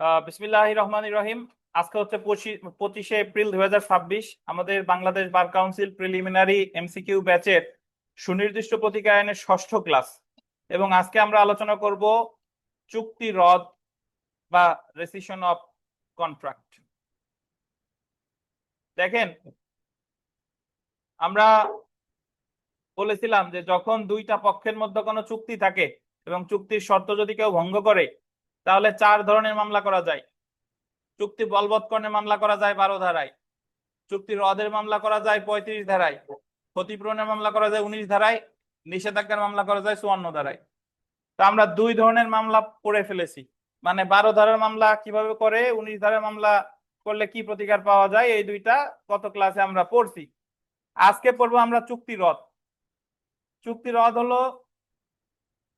বিসমিল্লাহির রহমানির রহিম। আজকে হচ্ছে 25শে এপ্রিল 2026। আমাদের Bangladesh bar council preliminary MCQ ব্যাচের সুনির্দিষ্ট প্রতিকায়নের ষষ্ঠ ক্লাস, এবং আজকে আমরা আলোচনা করব চুক্তি রদ বা রেসিশন অফ কন্ট্রাক্ট। দেখেন, আমরা বলেছিলাম যে যখন দুইটা পক্ষের মধ্যে কোনো চুক্তি থাকে এবং চুক্তির শর্ত যদি কেউ ভঙ্গ করে, তাহলে 4 ধরনের মামলা করা যায়। চুক্তি বলবৎকরণের মামলা করা যায় 12 ধারায়, চুক্তি রদের মামলা করা যায় 35 ধারায়, ক্ষতিপূরণের মামলা করা যায় 19 ধারায়, নিষেধাজ্ঞার মামলা করা যায় 54 ধারায়। তো আমরা 2 ধরনের মামলা করে ফেলেছি। মানে 12 ধারার মামলা কিভাবে করে, 19 ধারার মামলা করলে কি প্রতিকার পাওয়া যায়, এই দুইটা গত ক্লাসে আমরা পড়ছি। আজকে পড়বো আমরা চুক্তি রদ। চুক্তি রদ হলো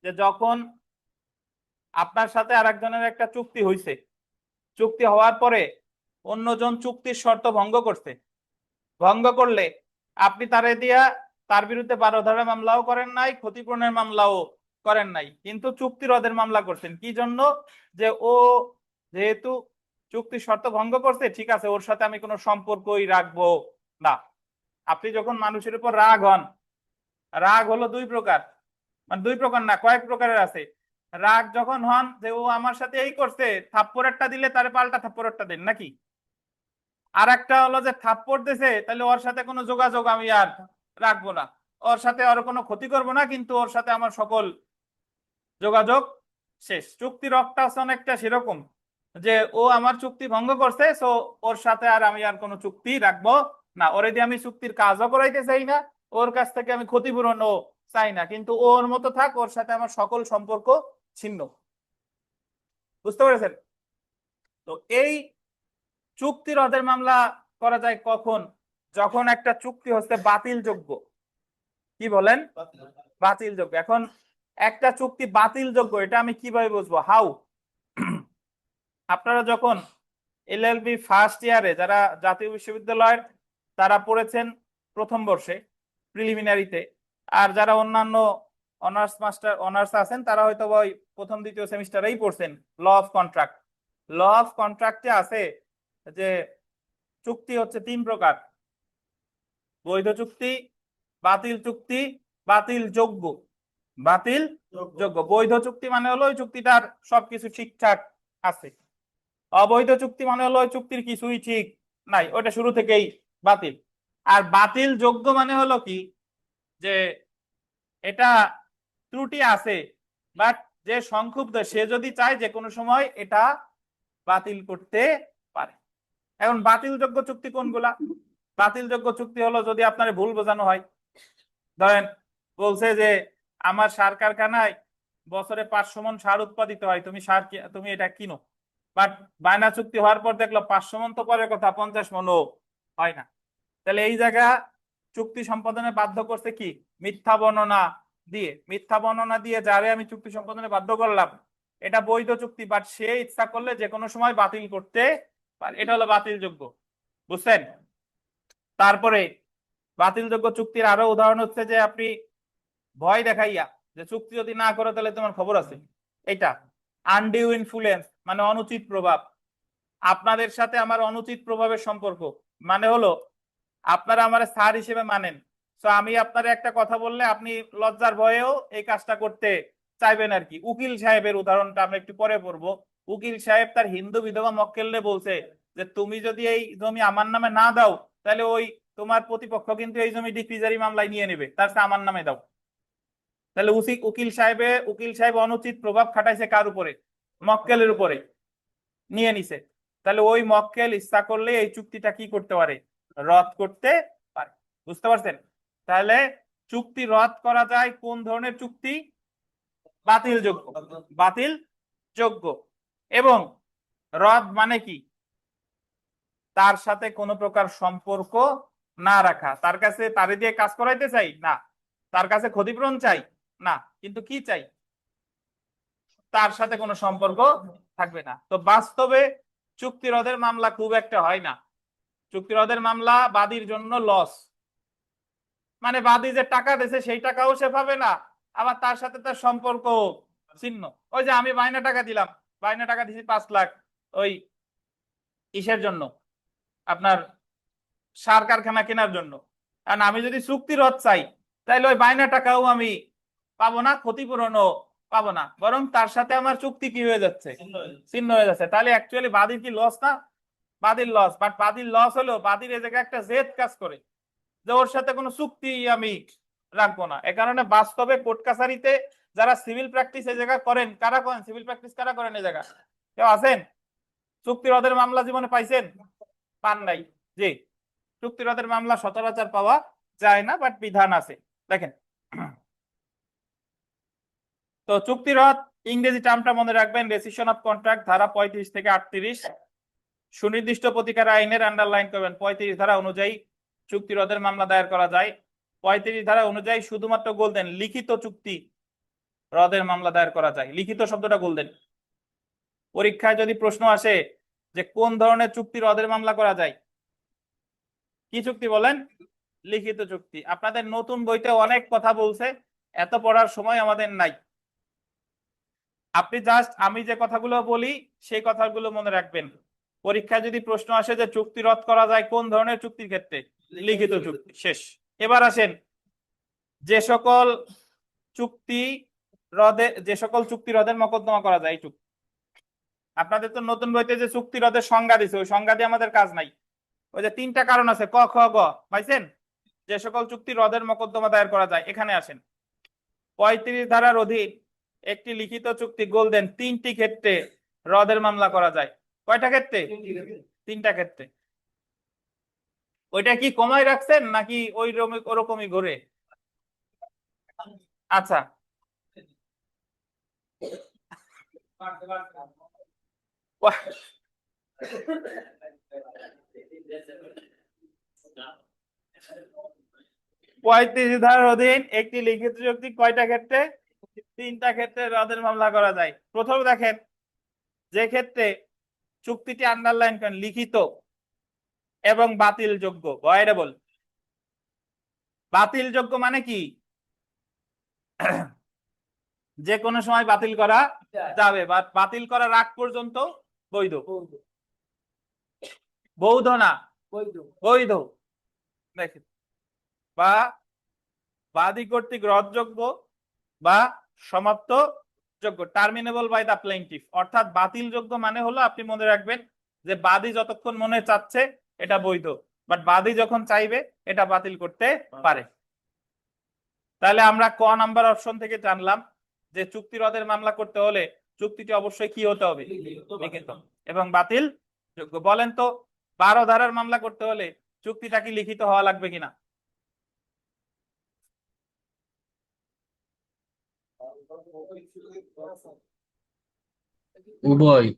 যে যখন আপনার সাথে আরেকজনের একটা চুক্তি হয়েছে, চুক্তি হওয়ার পরে অন্যজন চুক্তির শর্ত ভঙ্গ করছে। ভঙ্গ করলে আপনি তারে দিয়া তার বিরুদ্ধে 12 ধারার মামলাও করেন নাই, ক্ষতিপূরণের মামলাও করেন নাই, কিন্তু চুক্তি রদের মামলা করছেন। কি জন্য? যে ও যেহেতু চুক্তির শর্ত ভঙ্গ করছে, ঠিক আছে, ওর সাথে আমি কোনো সম্পর্কই রাখবো না। আপনি যখন মানুষের উপর রাগ হন, রাগ হলো 2 প্রকার, মানে 2 প্রকার না, কয়েক প্রকারের আছে। রাগ যখন হন যে ও আমার সাথে এই করছে, থাপ্পড়েরটা দিলে তারে পাল্টা থাপ্পড়েরটা দেন নাকি। আর একটা হলো যে থাপ্পড় দিছে, তাহলে ওর সাথে কোনো যোগাযোগ আমি আর রাখবো না, ওর সাথে আর কোনো ক্ষতি করবো না, কিন্তু ওর সাথে আমার সকল যোগাযোগ শেষ। চুক্তি রক্ষা আছে অনেকটা সেরকম, যে ও আমার চুক্তি ভঙ্গ করছে, সো ওর সাথে আর আমি আর কোনো চুক্তি রাখবো না। ওরে দিয়ে আমি চুক্তির কাজও করাইতে চাই না, ওর কাছ থেকে আমি ক্ষতিপূরণও চাই না, কিন্তু ওর মতো থাক, ওর সাথে আমার সকল সম্পর্ক ছিন্ন। বুঝতে পেরেছেন? তো এই চুক্তি রদের মামলা করা যায় কখন? যখন একটা চুক্তি হচ্ছে বাতিলযোগ্য। কি বলেন? বাতিলযোগ্য। এখন একটা চুক্তি বাতিলযোগ্য, এটা আমি কিভাবে বুঝবো? হাউ? আপনারা যখন এলএলবি ফার্স্ট ইয়ারে, যারা জাতীয় বিশ্ববিদ্যালয়ের, তারা পড়েছেন প্রথম বর্ষে প্রিলিমিনারিতে, আর যারা অন্যান্য অনার্স মাস্টার অনার্স আছেন, তারা হয়তো ওই প্রথম দ্বিতীয় সেমিস্টারেই পড়ছেন law of contract. Law of কন্ট্রাক্টে আছে যে চুক্তি হচ্ছে 3 প্রকার: বৈধ চুক্তি, বাতিল চুক্তি, বাতিল যোগ্য। বাতিল যোগ্য। বৈধ চুক্তি মানে হলো ওই চুক্তিটার সবকিছু ঠিকঠাক আছে। অবৈধ চুক্তি মানে হলো ওই চুক্তির কিছুই ঠিক নাই, ওটা শুরু থেকেই বাতিল। আর বাতিল যোগ্য মানে হলো কি, যে এটা ত্রুটি আছে, বাট যে সংক্ষুব্ধ সে যদি চায় যে কোনো সময় এটা বাতিল করতে পারে। এখন বাতিলযোগ্য চুক্তি কোনগুলা? বাতিলযোগ্য চুক্তি হলো যদি আপনার ভুল বোঝানো হয়। ধরেন বলছে যে আমার সার কারখানায় বছরে 500 মণ সার উৎপাদিত হয়, তুমি এটা কিনো। বাট বায়না চুক্তি হওয়ার পর দেখলো 500 মণ তো পরের কথা, 50 মণও হয় না। তাহলে এই জায়গা চুক্তি সম্পাদনে বাধ্য করছে কি? মিথ্যা বর্ণনা দিয়ে। মিথ্যা বর্ণনা দিয়ে যারে আমি চুক্তি সম্পাদনে বাধ্য করলাম, এটা বৈধ চুক্তি, বাট সে ইচ্ছা করলে যে কোনো সময় বাতিল করতে পারে, এটা হলো বাতিলযোগ্য। বুঝছেন? তারপরে বাতিলযোগ্য চুক্তির আরো উদাহরণ হচ্ছে যে আপনি ভয় দেখাইয়া যে চুক্তি যদি না করো তাহলে তোমার খবর আছে, এটা। আনডিউ ইনফ্লুয়েন্স মানে অনুচিত প্রভাব। আপনাদের সাথে আমার অনুচিত প্রভাবের সম্পর্ক, মানে হলো আপনারা আমার স্যার হিসেবে মানেন, তো আমি আপনার একটা কথা বললে আপনি লজ্জার ভয়েও এই কাজটা করতে চাইবেন আর কি। উকিল সাহেবের উদাহরণটা আমরা একটু পরে পড়বো। উকিল সাহেব তার হিন্দু বিধবা মক্কেলরে বলছে যে তুমি যদি এই জমি আমার নামে না দাও, তাহলে ওই তোমার প্রতিপক্ষ কিন্তু এই জমি ডিক্রিজারি মামলায় নিয়ে নেবে, তার চেয়ে আমার নামে দাও। তাহলে উকিল সাহেব অনুচিত প্রভাব খাটাইছে কার উপরে? মক্কেলের উপরে, নিয়ে নিছে। তাহলে ওই মক্কেল ইচ্ছা করলে এই চুক্তিটা কি করতে পারে? রদ করতে পারে। বুঝতে পারছেন? তাহলে চুক্তি রদ করা যায় কোন ধরনের চুক্তি? বাতিল যোগ্য। বাতিল যোগ্য। এবং রদ মানে কি? তার সাথে কোনো প্রকার সম্পর্ক না রাখা। তার কাছে তারে দিয়ে কাজ করাইতে চাই না, তার কাছে ক্ষতিপূরণ চাই না, কিন্তু কি চাই? তার সাথে কোনো সম্পর্ক থাকবে না। তো বাস্তবে চুক্তি রদের মামলা খুব একটা হয় না। চুক্তি রদের মামলা বাদীর জন্য লস, মানে বাদী যে টাকা দিয়েছে সেই টাকাও সে পাবে না, আবার তার সাথে তার সম্পর্ক ছিন্ন। ওই যে আমি বাইনা টাকা দিলাম, বাইনা টাকা দিছি 5 লাখ, ওই ইসের জন্য, আপনার সার কারখানা কেনার জন্য। কারণ আমি যদি চুক্তি রদ চাই তাহলে ওই বায়না টাকাও আমি পাবো না, ক্ষতিপূরণও পাবো না, বরং তার সাথে আমার চুক্তি কি হয়ে যাচ্ছে, ছিন্ন হয়ে যাচ্ছে। তাহলে অ্যাকচুয়ালি বাদীর কি লস না? বাদীর লস। বাট বাদীর লস হলো বাদীর এই জায়গায় একটা জেদ কাজ করে যে ওর সাথে কোনো চুক্তি আমি রাখবো না। এ কারণে বাস্তবে কোর্ট কাছারিতে যারা সিভিল প্র্যাকটিস এই জায়গা করেন, কারা করেন সিভিল প্র্যাকটিস, কারা করেন এই জায়গা? কেউ আছেন চুক্তি রদের মামলা জীবনে পাইছেন? পান নাই। জি, চুক্তি রদের মামলা সচরাচর পাওয়া যায় না, বাট বিধান আছে। দেখেন, তো চুক্তি রদ ইংরেজি টার্মটা মনে রাখবেন, রেসিশন অফ কন্ট্রাক্ট, ধারা 35 থেকে 38। সুনির্দিষ্ট প্রতিকার আইনের আন্ডারলাইন করবেন 35 ধারা অনুযায়ী চুক্তি রদের মামলা দায়ের করা যায়। 35 ধারা অনুযায়ী শুধুমাত্র গোল্ডেন লিখিত চুক্তি রদের মামলা দায়ের করা যায়। লিখিত শব্দটা গোল্ডেন। পরীক্ষায় যদি প্রশ্ন আসে যে কোন ধরনের চুক্তি রদের মামলা করা যায়, কি চুক্তি বলেন? লিখিত চুক্তি। আপনাদের নতুন বইতে অনেক কথা বলছে, এত পড়ার সময় আমাদের নাই। আপনি জাস্ট আমি যে কথাগুলো বলি সেই কথাগুলো মনে রাখবেন। পরীক্ষায় যদি প্রশ্ন আসে যে চুক্তি রদ করা যায় কোন ধরনের চুক্তির ক্ষেত্রে, লিখিত চুক্তি। শেষ। এবার আসেন, যে সকল চুক্তি রদের মকদ্দমা করা যায়, এই চুক্তি আপনাদের তো নতুন বইতে যে চুক্তি রদের সংজ্ঞা দিছে, ওই সংজ্ঞা দিয়ে আমাদের কাজ নাই। ওই যে 3টা কারণ আছে, ক খ গ, পাইছেন? যে সকল চুক্তি রদের মকদ্দমা দায়ের করা যায়, এখানে আসেন। 35 ধারার অধীন একটি লিখিত চুক্তি গোল্ডেন 3টি ক্ষেত্রে রদের মামলা করা যায়। কয়টা ক্ষেত্রে? 3টা ক্ষেত্রে। ওইটা কি কমাই রাখছেন নাকি ওরকমই ঘুরে? আচ্ছা, 35 ধারার অধীন একটি লিখিত চুক্তি কয়টা ক্ষেত্রে? 3টা ক্ষেত্রে রদের মামলা করা যায়। প্রথমে দেখেন, যে ক্ষেত্রে চুক্তিটি আন্ডারলাইন করেন লিখিত এবং বাতিলযোগ্য, ভয়েডেবল। বাতিলযোগ্য মানে কি? যে কোনো সময় বাতিল করা যাবে, বা বাতিল করার আগ পর্যন্ত বৈধ। বৈধ না, বৈধ। দেখেন, বা বাদী কর্তৃক রদযোগ্য বা সমাপ্ত যোগ্য, টার্মিনেবল বাই দা প্লেইন্টিফ। অর্থাৎ বাতিলযোগ্য মানে হলো, আপনি মনে রাখবেন যে বাদী যতক্ষণ মনে চাচ্ছে এটা বৈধ, বাট বাদী যখন চাইবে এটা বাতিল করতে পারে। তাহলে আমরা ক নাম্বার অপশন থেকে জানলাম যে চুক্তি রদের মামলা করতে হলে চুক্তিটি অবশ্যই কি হতে হবে? লিখিত এবং বাতিল যোগ্য। বলেন তো 12 ধারার মামলা করতে হলে চুক্তিটা কি লিখিত হওয়া লাগবে কিনা? উভয়,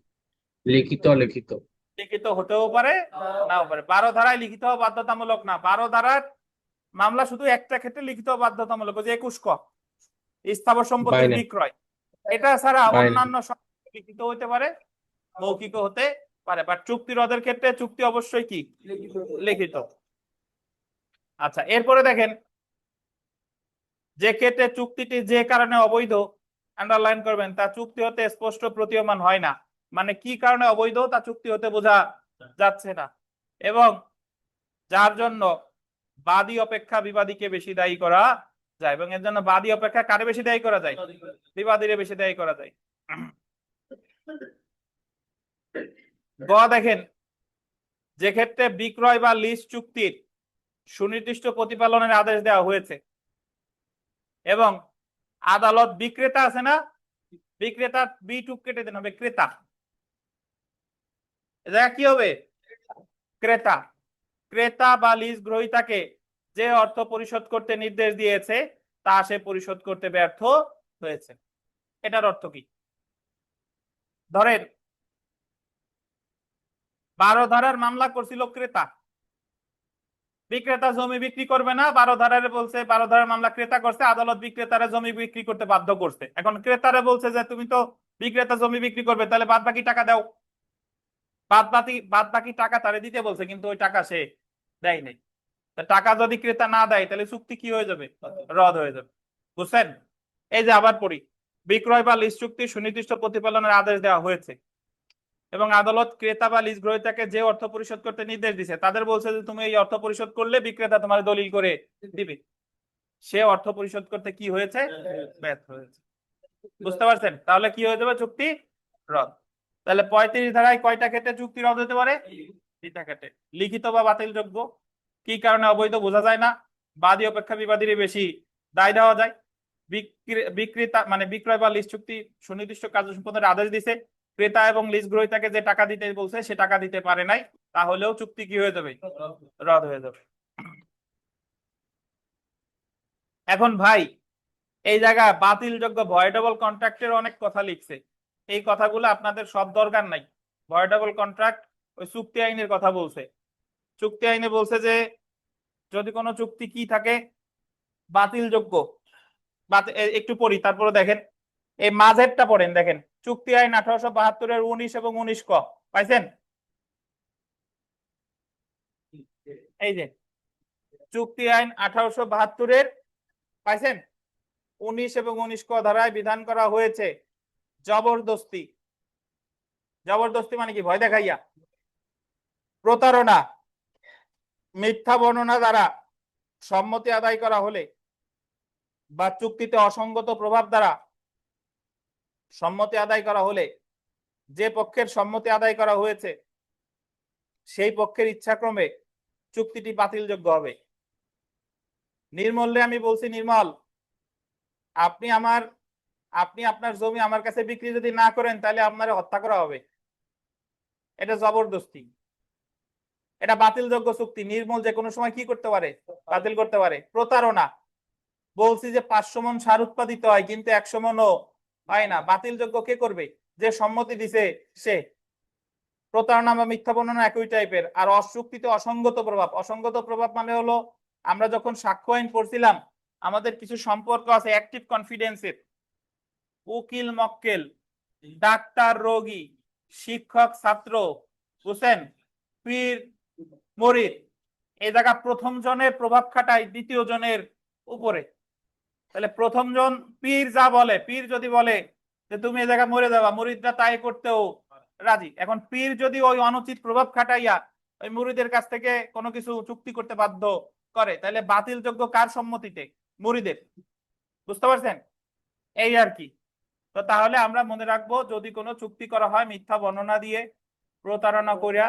লিখিত লিখিত। লিখিত হতেও পারে, নাও পারে। 12 ধারায় লিখিত হওয়া বাধ্যতামূলক না। 12 ধারার মামলা শুধু একটা ক্ষেত্রে লিখিত বাধ্যতামূলক, যে 21 ক স্থাবর সম্পত্তির বাইনে বিক্রয়। এটা ছাড়া বাইনে অন্যান্য লিখিত হতে পারে, মৌখিক হতে পারে, বাট চুক্তি রদের ক্ষেত্রে চুক্তি অবশ্যই কি লিখিত। আচ্ছা, এরপরে দেখেন, যে ক্ষেত্রে চুক্তিটি যে কারণে অবৈধ, আন্ডারলাইন করবেন, তা চুক্তি হতে স্পষ্ট প্রতীয়মান হয় না। মানে কি কারণে অবৈধ তা চুক্তি হতে বোঝা যাচ্ছে না, এবং যার জন্য বাদী অপেক্ষা বিবাদীকে বেশি দায়ী করা যায়, এবং এর জন্য বাদী অপেক্ষা কারে বেশি দায়ী করা যায়? বিবাদীরে বেশি দায়ী করা যায়। গ দেখেন, যে ক্ষেত্রে বিক্রয় বা লিজ চুক্তির সুনির্দিষ্ট প্রতিপালনের আদেশ দেওয়া হয়েছে এবং আদালত বিক্রেতা আছে না, বিক্রেতা বি টুক কেটে দেন, হবে ক্রেতা। এটা কি হবে? ক্রেতা। ক্রেতা বা লিজ গ্রহীতাকে যে অর্থ পরিশোধ করতে নির্দেশ দিয়েছে তা সে পরিশোধ করতে ব্যর্থ হয়েছে। এটার অর্থ কি? ধরেন 12 ধারার মামলা করছিল ক্রেতা, বিক্রেতা জমি বিক্রি করবে না, 12 ধারারে বলছে, 12 ধারার মামলা ক্রেতা করছে, আদালত বিক্রেতারে জমি বিক্রি করতে বাধ্য করছে। এখন ক্রেতারে বলছে যে তুমি তো বিক্রেতা জমি বিক্রি করবে, তাহলে বাদ বাকি টাকা দাও। বাদ বাকি টাকা তারে দিতে বলছে, কিন্তু ওই টাকা সে দেয় নাই। টাকা যদি ক্রেতা না দেয় তাহলে চুক্তি কি হয়ে যাবে? রদ হয়ে যাবে। বুঝছেন? এই যে আবার পড়ি, বিক্রয় বা লিজ চুক্তি সুনির্দিষ্ট প্রতিপালনের আদেশ দেওয়া হয়েছে। এবং আদালত ক্রেতা বা লিজ গ্রহীতাকে যে অর্থ পরিশোধ করতে নির্দেশ দিছে তাদের বলছে যে তুমি এই অর্থ পরিশোধ করলে বিক্রেতা তোমার দলিল করে দিবে, সে অর্থ পরিশোধ করতে কি হয়েছে, ব্যর্থ হয়েছে। বুঝতে পারছেন? তাহলে কি হয়ে যাবে, চুক্তি রদ। তাহলে 35 ধারায় কয়টা ক্ষেত্রে চুক্তি রদ হতে পারে, 3টা ক্ষেত্রে। লিখিত বা বাতিলযোগ্য, কি কারণে অবৈধ বোঝা যায় না, বাদী অপেক্ষা বিবাদীরই বেশি দায় দেওয়া যায়। বিক্রেতা মানে বিক্রয় বা লিজ চুক্তি সুনির্দিষ্ট কার্য সম্পাদনের আদেশ দিছে, ক্রেতা এবং লিজ গ্রহীতাকে যে টাকা দিতে বলছে সে টাকা দিতে পারে নাই, তাহলেও চুক্তি কি হয়ে যাবে, রদ হয়ে যাবে। এখন ভাই এই জায়গায় বাতিলযোগ্য ভয়েডেবল কন্ট্রাক্টের অনেক কথা লিখছে, এই কথাগুলো আপনাদের সব দরকার নাই। ভয়েডেবল কন্ট্রাক্ট ওই চুক্তি আইনের কথা বলছে। চুক্তি আইনে বলছে যে যদি কোনো চুক্তি কি থাকে বাতিলযোগ্য, একটু পড়ি তারপরে দেখেন, এই মাঝেরটা পড়েন, দেখেন চুক্তি আইন 1872-এর 19 এবং 19 ক পাইছেন? এই যে চুক্তি আইন 1872-এর পাইছেন, 19 এবং 19 ক ধারায় বিধান করা হয়েছে জবরদস্তি। জবরদস্তি মানে কি, ভয় দেখাইয়া, প্রতারণা, মিথ্যা বর্ণনা দ্বারা সম্মতি আদায় করা হলে বা চুক্তিতে অসঙ্গত প্রভাব দ্বারা সম্মতি আদায় করা হলে যে পক্ষের সম্মতি আদায় করা হয়েছে সেই পক্ষের ইচ্ছাক্রমে চুক্তিটি বাতিলযোগ্য হবে। নির্মূল্যে আমি বলছি, নির্মল আপনি আপনার জমি আমার কাছে বিক্রি যদি না করেন তাহলে আপনার হত্যা করা হবে, এটা জবরদস্তি, এটা বাতিলযোগ্য চুক্তি। নির্মূল যে কোনো সময় কি করতে পারে, বাতিল করতে পারে। প্রতারণা, বলছি যে 500 মণ সার উৎপাদিত হয় কিন্তু 100 মণও হয় না, বাতিলযোগ্য কে করবে, যে সম্মতি দিছে সে। প্রতারণা বা মিথ্যা বর্ণনা একই টাইপের। আর অচুক্তিতে অসঙ্গত প্রভাব, অসঙ্গত প্রভাব মানে হলো আমরা যখন সাক্ষ্য আইন পড়ছিলাম আমাদের কিছু সম্পর্ক আছে অ্যাক্টিভ কনফিডেন্সের, উকিল মক্কেল, ডাক্তার রোগী, শিক্ষক ছাত্র, বুঝছেন, পীর মরিদ, এই জায়গা প্রথম জনের প্রভাব খাটায় দ্বিতীয় জনের উপরে। তাহলে প্রথম জন পীর যা বলে, পীর যদি বলে যে তুমি এই জায়গায় মরে যাবা, মুরিদরা তাই করতেও রাজি। এখন পীর যদি ওই অনুচিত প্রভাব খাটাইয়া ওই মুরিদের কাছ থেকে কোনো কিছু চুক্তি করতে বাধ্য করে, তাহলে বাতিলযোগ্য কার সম্মতিতে, মুরিদের। বুঝতে পারছেন? এই আর কি। তো তাহলে আমরা মনে রাখবো যদি কোনো চুক্তি করা হয় মিথ্যা বর্ণনা দিয়ে, প্রতারণা করিয়া,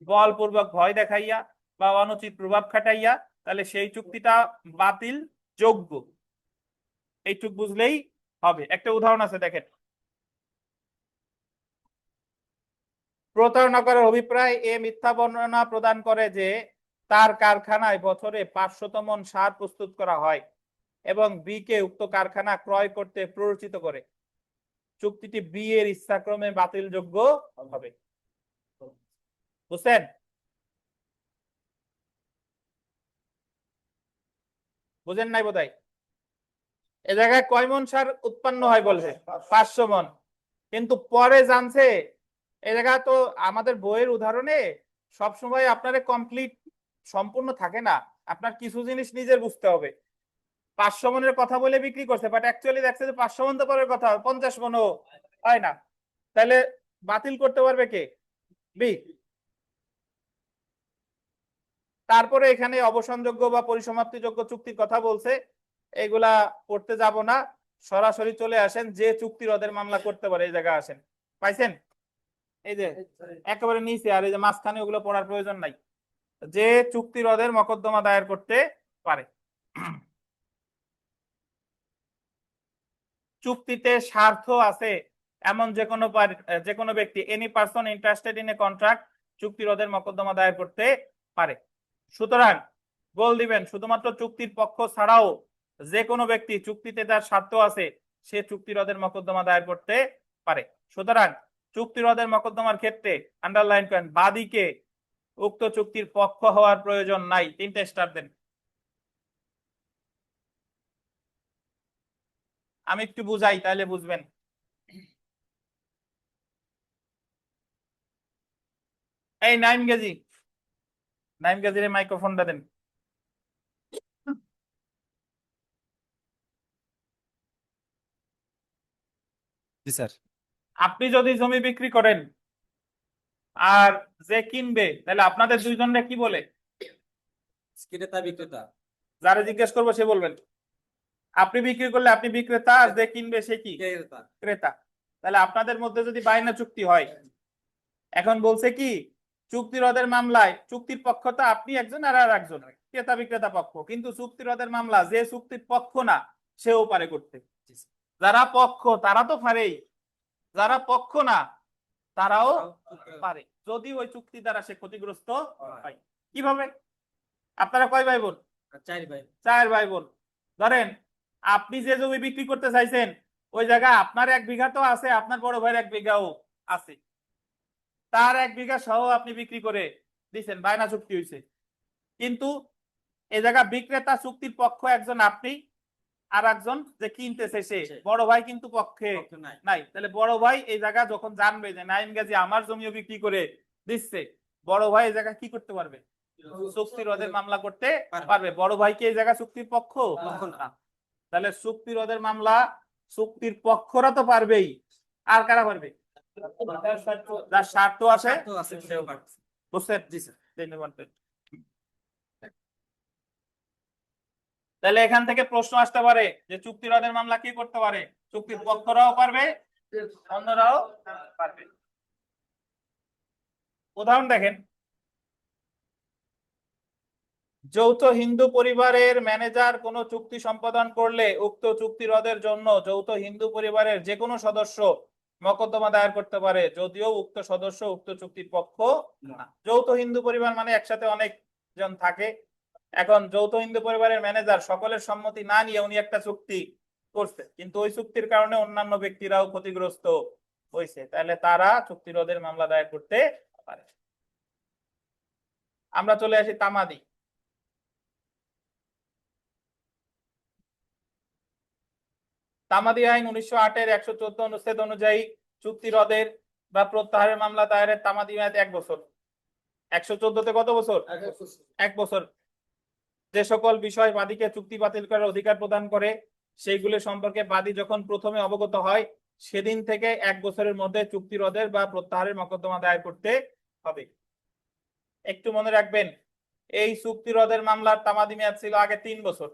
বলপূর্বক ভয় দেখাইয়া বা অনুচিত প্রভাব খাটাইয়া, তাহলে সেই চুক্তিটা বাতিল যোগ্য। এইটুক বুঝলেই হবে। একটা উদাহরণ আছে দেখেন, প্রতারণা করার অভিপ্রায় এ মিথ্যা বর্ণনা প্রদান করে যে তার কারখানায় বছরে 500 মণ সার প্রস্তুত করা হয় এবং বি কে উক্ত কারখানা ক্রয় করতে প্ররোচিত করে, চুক্তিটি বি এর ইচ্ছাক্রমে বাতিলযোগ্য হবে। বুঝছেন? বুঝেন নাই বোধহয়। এ জায়গায় কয় মণ সার উৎপন্ন হয় বলছে, 500 মণ, কিন্তু পরে জানছে এই জায়গা তো আমাদের বইয়ের উদাহরণে সবসময় আপনার কমপ্লিট সম্পূর্ণ থাকে না, আপনার কিছু জিনিস নিজের বুঝতে হবে। 500 মণের কথা বলে বিক্রি করছে, বাট অ্যাকচুয়ালি দেখছে যে 500 মণ তো পরের কথা, 50 মণও হয় না, তাহলে বাতিল করতে পারবে কে, বি। তারপরে এখানে অবসানযোগ্য বা পরিসমাপ্তিযোগ্য চুক্তির কথা বলছে, এগুলা পড়তে যাব না, সরাসরি চলে আসেন যে চুক্তি রদের মামলা করতে পারে এই জায়গায় আসেন। পাইছেন? এই যে একেবারে নিচে, আর এই যে মাঝখানে ওগুলো পড়ার প্রয়োজন নাই। যে চুক্তি রদের মকদ্দমা দায়ের করতে পারে। চুক্তিতে স্বার্থ আছে এমন যে কোনো ব্যক্তি, any person interested in a contract, চুক্তি রদের মকদ্দমা দায়ের করতে পারে। সুতরাং বল দিবেন শুধুমাত্র চুক্তির পক্ষ ছাড়াও যে কোনো ব্যক্তি চুক্তিতে যার স্বার্থ আছে সে চুক্তি রদের মকদ্দমা দায়ের করতে পারে। সুতরাং চুক্তি রদের মকদ্দমার ক্ষেত্রে আন্ডারলাইন করেন, বাদীকে উক্ত চুক্তির পক্ষ হওয়ার প্রয়োজন নাই। 3টে স্টার দেন। আমি একটু বুঝাই তাহলে বুঝবেন। এই নাইম গেজির মাইক্রোফোনটা দেন। জি স্যার। আপনি যদি জমি বিক্রি করেন আর যে কিনবে, তাহলে আপনাদের দুইজনে কি বলে? ক্রেতা বিক্রেতা। যারা জিজ্ঞেস করবো সে বলবেন। আপনি বিক্রি করলে আপনি বিক্রেতা, আর যে কিনবে সে কি? ক্রেতা। ক্রেতা। তাহলে আপনাদের মধ্যে যদি বায়না চুক্তি হয়, এখন বলছে কি, চুক্তি রদের মামলায় চুক্তির পক্ষ তো আপনি একজন আর আর একজন, ক্রেতা বিক্রেতা পক্ষ, কিন্তু চুক্তি রদের মামলা যে চুক্তির পক্ষ না সেও পারে করতে। যারা পক্ষ তারা তো পারেই, যারা পক্ষ না তারাও পারে, যদি ওই চুক্তি দ্বারা সে ক্ষতিগ্রস্ত হয়। কিভাবে? আপনারা কয় ভাই বোন? 4 ভাই। 4 ভাই বোন। ধরেন আপনি যে জমি বিক্রি করতে চাইছেন ওই জায়গায় আপনার 1 বিঘা তো আছে, আপনার বড় ভাইয়ের 1 বিঘাও আছে, তার 1 বিঘা সহ আপনি বিক্রি করে দিচ্ছেন, বায়না চুক্তি হয়েছে। কিন্তু এই জায়গা বিক্রেতা চুক্তির পক্ষ একজন আপনি, আর একজন যে কিনতেছে সে, বড় ভাই কিন্তু পক্ষে নাই। তাহলে বড় ভাই এই জায়গা যখন জানবে যে নাইম গাজী আমার জমিও বিক্রি করে দিচ্ছে, বড় ভাই এই জায়গা কি করতে পারবে? চুক্তি রোধের মামলা করতে পারবে। বড় ভাই কি এই জায়গা চুক্তির পক্ষ না? তাহলে চুক্তি রোধের মামলা চুক্তির পক্ষরা তো পারবেই, আর কারা পারবে? যার স্বার্থ আছে সেও পারবে। বুঝছেন? জি স্যার, ধন্যবাদ। তাহলে এখান থেকে প্রশ্ন আসতে পারে যে চুক্তি রদের মামলা কি করতে পারে? চুক্তির পক্ষরাও পারবে, অন্যরাও পারবে। উদাহরণ দেখেন, যৌথ হিন্দু পরিবারের ম্যানেজার কোনো চুক্তি সম্পাদন করলে উক্ত চুক্তি রদের জন্য যৌথ হিন্দু পরিবারের যে কোনো সদস্য মকদ্দমা দায়ের করতে পারে, যদিও উক্ত সদস্য উক্ত চুক্তির পক্ষ না। যৌথ হিন্দু পরিবার মানে একসাথে অনেক জন থাকে। এখন যৌথ হিন্দু পরিবারের ম্যানেজার সকলের সম্মতি না নিয়ে উনি একটা চুক্তি করছে, কিন্তু ওই চুক্তির কারণে অন্যান্য ব্যক্তিরাও ক্ষতিগ্রস্ত হয়েছে, তাহলে তারা চুক্তি রোধের মামলা দায়ের করতে পারে। আমরা চলে আসি তামাদি। তামাদি আইন 1908 এর 114 অনুচ্ছেদ অনুযায়ী চুক্তি রদের বা প্রত্যাহারের মামলা দায়েরের তামাদি মেয়াদ 1 বছর। 114 তে কত বছর? 1 বছর। যে সকল বিষয় বাদীকে চুক্তি বাতিল করার অধিকার প্রদান করে সেইগুলো সম্পর্কে বাদী যখন প্রথমে অবগত হয় সেদিন থেকে 1 বছরের মধ্যে চুক্তি রদের বা প্রত্যাহারের মকদ্দমা দায়ের করতে হবে। একটু মনে রাখবেন, এই চুক্তি রদের মামলার তামাদি মেয়াদ ছিল আগে 3 বছর।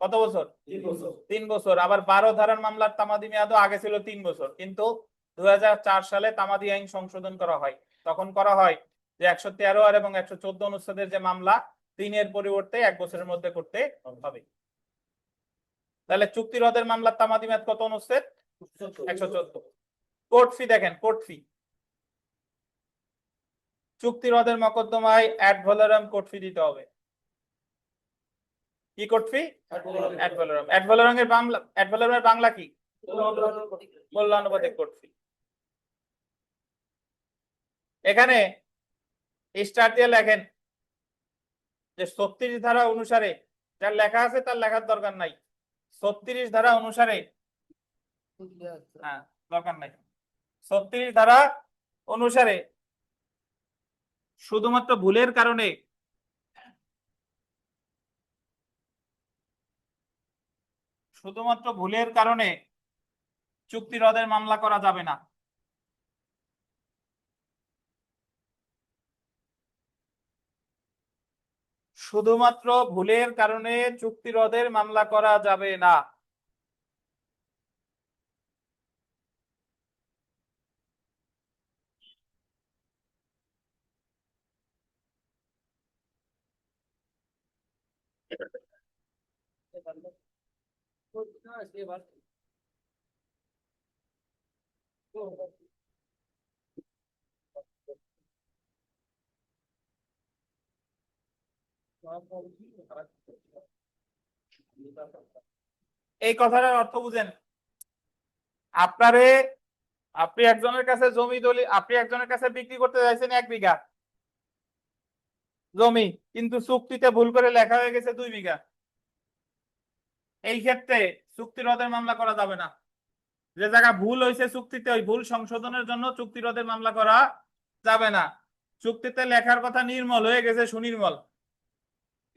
কত বছর? 3 বছর। আবার 12 ধারার মামলার তামাদি মেয়াদও আগে ছিল 3 বছর, কিন্তু 2004 সালে তামাদি আইন সংশোধন করা হয়। তখন করা হয় যে 113 আর এবং 114 অনুচ্ছেদের যে মামলা 3 এর পরিবর্তে 1 বছরের মধ্যে করতে হবে। তাহলে চুক্তি রদের মামলার তামাদি মেয়াদ কত অনুচ্ছেদ? 114। কোর্ট ফি দেখেন, কোর্ট ফি চুক্তি রদের মকদ্দমায় অ্যাড ভ্যালোরাম কোর্ট ফি দিতে হবে। কি court fee? Ad valorem. Ad ভ্যালোরামের বাংলা, অ্যাড ভ্যালোরামের বাংলা কি? মূল্যানুপাতিক কোর্ট ফি। এখানে স্টার দিয়ে লেখেন যে 36 ধারা অনুসারে, যার লেখা আছে তার লেখার দরকার নাই। 36 ধারা অনুসারে, হ্যাঁ দরকার নাই। 36 ধারা অনুসারে শুধুমাত্র ভুলের কারণে চুক্তি রদের মামলা করা যাবে না। শুধুমাত্র ভুলের কারণে চুক্তি রদের মামলা করা যাবে না। এই কথাটার অর্থ বুঝেন। আপনি একজনের কাছে জমি আপনি একজনের কাছে বিক্রি করতে চাইছেন 1 বিঘা জমি, কিন্তু চুক্তিতে ভুল করে লেখা হয়ে গেছে 2 বিঘা। এই ক্ষেত্রে চুক্তি রদের মামলা করা যাবে না। যে জায়গা ভুল হয়েছে চুক্তিতে, ওই ভুল সংশোধনের জন্য চুক্তি রদের মামলা করা যাবে না। চুক্তিতে লেখার কথা নির্মল হয়ে গেছে সুনির্মল,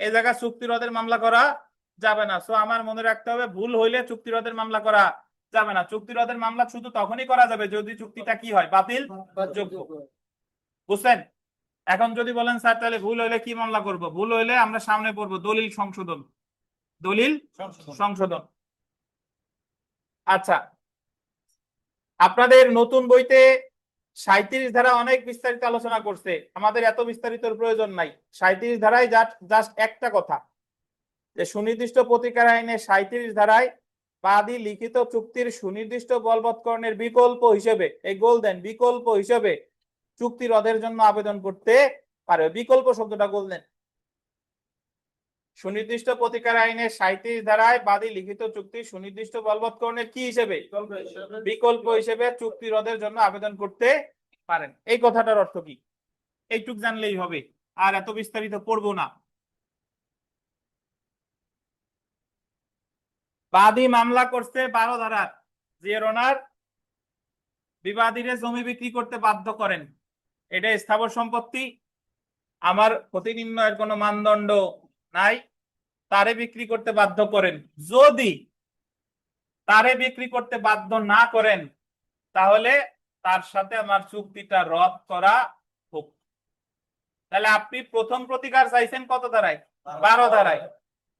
এই জায়গা চুক্তি রদের মামলা করা যাবে না। সো আমার মনে রাখতে হবে, ভুল হইলে চুক্তি রদের মামলা করা যাবে না। চুক্তি রদের মামলা শুধু তখনই করা যাবে যদি চুক্তিটা কি হয়? বাতিল যোগ্য। বুঝছেন? এখন যদি বলেন স্যার তাহলে ভুল হইলে কি মামলা করব, ভুল হইলে আমরা সামনে পড়বো দলিল সংশোধন, দলিল সংশোধন। আচ্ছা, আপনাদের নতুন বইতে 37 ধারা অনেক বিস্তারিত আলোচনা করছে, আমাদের এত বিস্তারিত প্রয়োজন নাই। 37 ধারায় জাস্ট একটা কথা, যে সুনির্দিষ্ট প্রতিকার আইনে 37 ধারায় বাদী লিখিত চুক্তির সুনির্দিষ্ট বলবৎকরণের বিকল্প হিসেবে, এই গোল দেন, বিকল্প হিসেবে চুক্তি রদের জন্য আবেদন করতে পারে। বিকল্প শব্দটা গোল দেন। সুনির্দিষ্ট প্রতিকার আইনের 37 ধারায় বাদী লিখিত চুক্তি সুনির্দিষ্ট বলবৎকরণের কি হিসেবে, বিকল্প হিসেবে চুক্তি রদের জন্য আবেদন করতে পারেন। এই কথাটার অর্থ কি এইটুক জানলেই হবে, আর এত বিস্তারিত পড়বো না। বাদী মামলা করছে 12 ধারার, যে ওনার বিবাদীরে জমি বিক্রি করতে বাধ্য করেন, এটা স্থাবর সম্পত্তি, আমার ক্ষতি নির্ণয়ের কোনো মানদণ্ড নাই, তারে বিক্রি করতে বাধ্য করেন। যদি তারে বিক্রি করতে বাধ্য না করেন তাহলে তার সাথে আমার চুক্তিটা রদ করা হোক। তাহলে আপনি প্রথম প্রতিকার চাইছেন কত ধারায়? 12 ধারায়।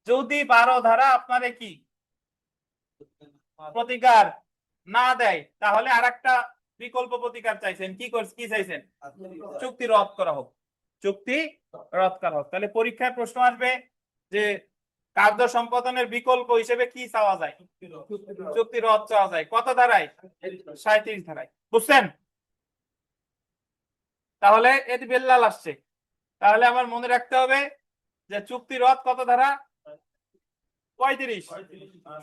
যদি 12 ধারা আপনারে কি প্রতিকার না দেয় তাহলে আরেকটা বিকল্প প্রতিকার চাইছেন, কি চাইছেন? চুক্তি রদ করা হোক, চুক্তি রদ করা হোক। তাহলে পরীক্ষায় প্রশ্ন আসবে যে কার্য সম্পাদনের বিকল্প হিসেবে কি চাওয়া যায়? চুক্তি রদ চাওয়া যায়। কত ধারায়? 37 ধারায়। বুঝছেন? তাহলে এটি বেল্লাল আসছে, তাহলে আমার মনে রাখতে হবে যে চুক্তি রদ কত ধারা? 35।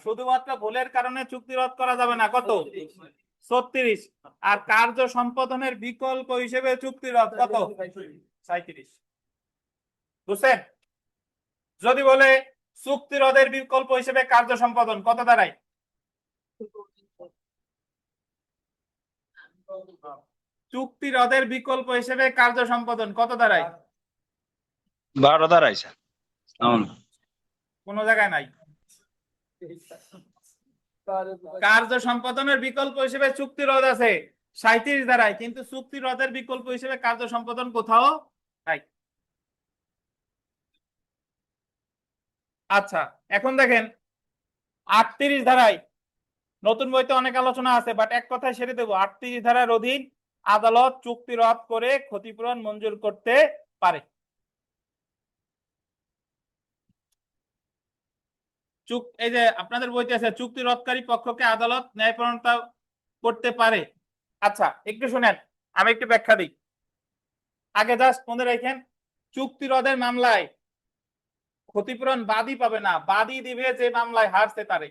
শুধুমাত্র ভুলের কারণে চুক্তি রদ করা যাবে না, কত? 36। আর কার্য সম্পাদনের বিকল্প হিসেবে চুক্তি রদ কত? 37। বুঝছেন? যদি বলে চুক্তি রদের বিকল্প হিসেবে কার্য সম্পাদন, কত দাঁড়ায়? চুক্তি রদের বিকল্প হিসেবে কার্য সম্পাদন কত দাঁড়ায়? 12 দাঁড়াইছে কোন জায়গায় নাই। কার্য সম্পাদনের বিকল্প হিসেবে চুক্তি রদ আছে 37 ধারায়, কিন্তু চুক্তি রদের বিকল্প হিসেবে কার্য সম্পাদন কোথাও নাই। আচ্ছা, এখন দেখেন 38 ধারায়, নতুন বইতে অনেক আলোচনা আছে বাট এক কথায় সেরে দেবো। 38 ধারার অধীন আদালত চুক্তি রদ করে ক্ষতিপূরণ মঞ্জুর করতে পারে। এই যে আপনাদের বইতে আছে চুক্তি রদকারী পক্ষকে আদালত ন্যায়পরায়ণতা করতে পারে। আচ্ছা, একটু শুনেন, আমি একটু ব্যাখ্যা দিই। আগে জাস্ট মনে রাখেন, চুক্তি রদের মামলায় ক্ষতিপূরণ বাদী পাবে না, বাদী দিবে যে মামলায় হারছে তারে।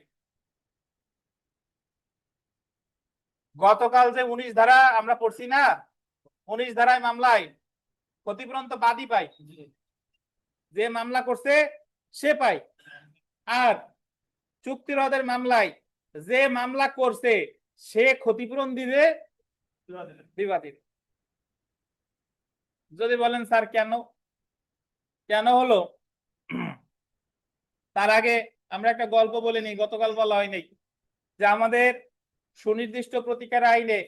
গতকাল যে 19 ধারা আমরা পড়ছি না, 19 ধারায় মামলায় ক্ষতিপূরণ তো বাদী পায়, যে মামলা করছে সে পায়। আর চুক্তি রদের মামলায় যে মামলা করছে সে ক্ষতিপূরণ দিবে বিবাদী। যদি বলেন স্যার কেন কেন হলো, তার আগে আমরা একটা গল্প বলে নিই, গতকাল বলা হয়নি, যে আমাদের সুনির্দিষ্ট প্রতিকার আইনে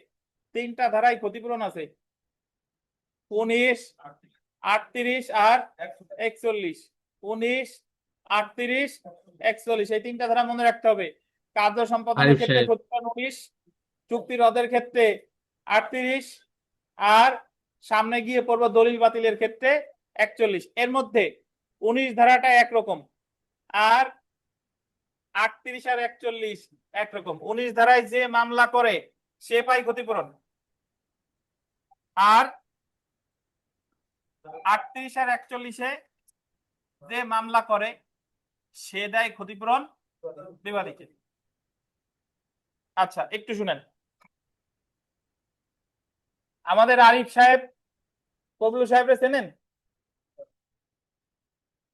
3টা ধারায় ক্ষতিপূরণ আছে, 19, 38 আর 41। 19, 38, 41, এই 3টা ধারা মনে রাখতে হবে। কার্য সম্পাদনের ক্ষেত্রে ক্ষতিপূরণ 19, চুক্তি রদের ক্ষেত্রে 38, আর সামনে গিয়ে পড়বো দলিল বাতিলের ক্ষেত্রে 41। এর মধ্যে 19 ধারাটা একরকম, আর 38 আর 41 একরকম। 19 ধারায় যে মামলা করে সে পায় ক্ষতিপূরণ, আর 38 আর 41-এ যে মামলা করে সে দেয় ক্ষতিপূরণ বিবাদীকে। আচ্ছা, একটু শুনেন, আমাদের আরিফ সাহেব, কবলু সাহেবরে চেনেন?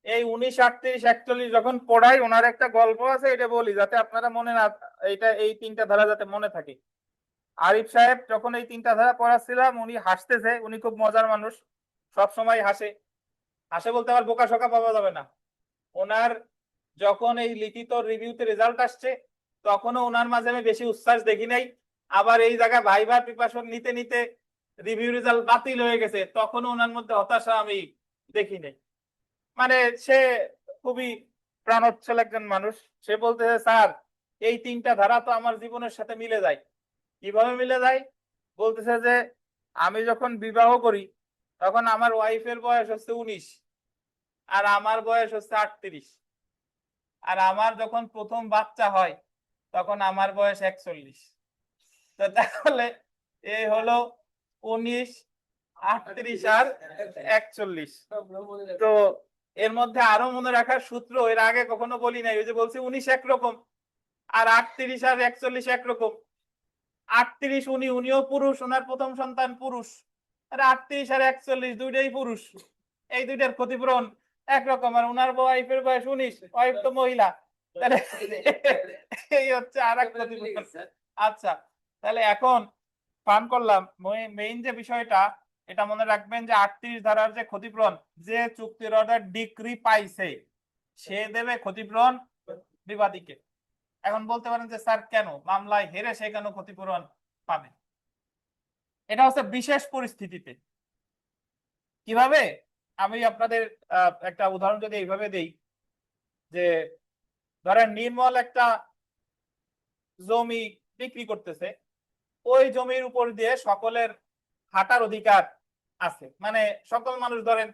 এই 19, 38, 41 যখন পড়াই ওনার একটা গল্প আছে, এটা বলি যাতে আপনারা মনে না, এই 3টা ধারা যাতে মনে থাকে। আরিফ সাহেব যখন এই 3টা ধারা পড়াচ্ছিলাম, উনি হাসতেছে, উনি খুব মজার মানুষ, সব সময় হাসে। হাসে বলতে আবার বোকা শোকা পাওয়া যাবে না। ওনার যখন এই লিখিত রিভিউতে রেজাল্ট আসছে তখনও ওনার মাঝে আমি বেশি উচ্ছ্বাস দেখি নাই। আবার এই জায়গায় ভাইবার প্রিপারেশন নিতে নিতে রিভিউ রেজাল্ট বাতিল হয়ে গেছে, তখন ওনার মধ্যে হতাশা আমি দেখি নাই। মানে সে খুবই প্রাণোচ্ছল একজন মানুষ। সে বলতেছে, স্যার এই 3টা ধারা তো আমার জীবনের সাথে মিলে যায়। কিভাবে মিলে যায়? বলতেছে যে আমি যখন বিবাহ করি তখন আমার ওয়াইফের বয়স হচ্ছে 19 আর আমার বয়স হচ্ছে 38, আর আমার যখন প্রথম বাচ্চা হয় তখন আমার বয়স 41। তো তাহলে এই হলো 19, 38 আর 41। তো এর মধ্যে আরো মনে রাখার সূত্র এর আগে কখনো বলি নাই। ওই যে বলছি 19 একরকম আর 38 আর 41 একরকম। 38 উনিও পুরুষ, ওনার প্রথম সন্তান পুরুষ। আর 38 আর 41 দুইটাই পুরুষ, এই দুইটার ক্ষতিপূরণ একরকম। আর ওনার ওয়াইফের বয়স 19, ওয়াইফ তো মহিলা, তাহলে এই হচ্ছে আর এক ক্ষতিপূরণ। আচ্ছা, তাহলে এখন পান করলাম মেইন যে বিষয়টা, এটা মনে রাখবেন যে 38 ধারার যে ক্ষতিপূরণ, যে চুক্তির অর্ডার ডিক্রি পাইছে সে দেবে ক্ষতিপূরণ বিবাদীকে। এখন বলতে পারেন যে স্যার কেন মামলায় হেরে সে কেন ক্ষতিপূরণ পাবে? এটা হচ্ছে বিশেষ পরিস্থিতিতে। কিভাবে? আমি আপনাদের একটা উদাহরণ যদি এইভাবে দেই, যে ধরেন নির্মল একটা জমি বিক্রি করতেছে, ওই জমির উপর দিয়ে সকলের হাঁটার অধিকার আছে। মানে সকল মানুষ ধরেন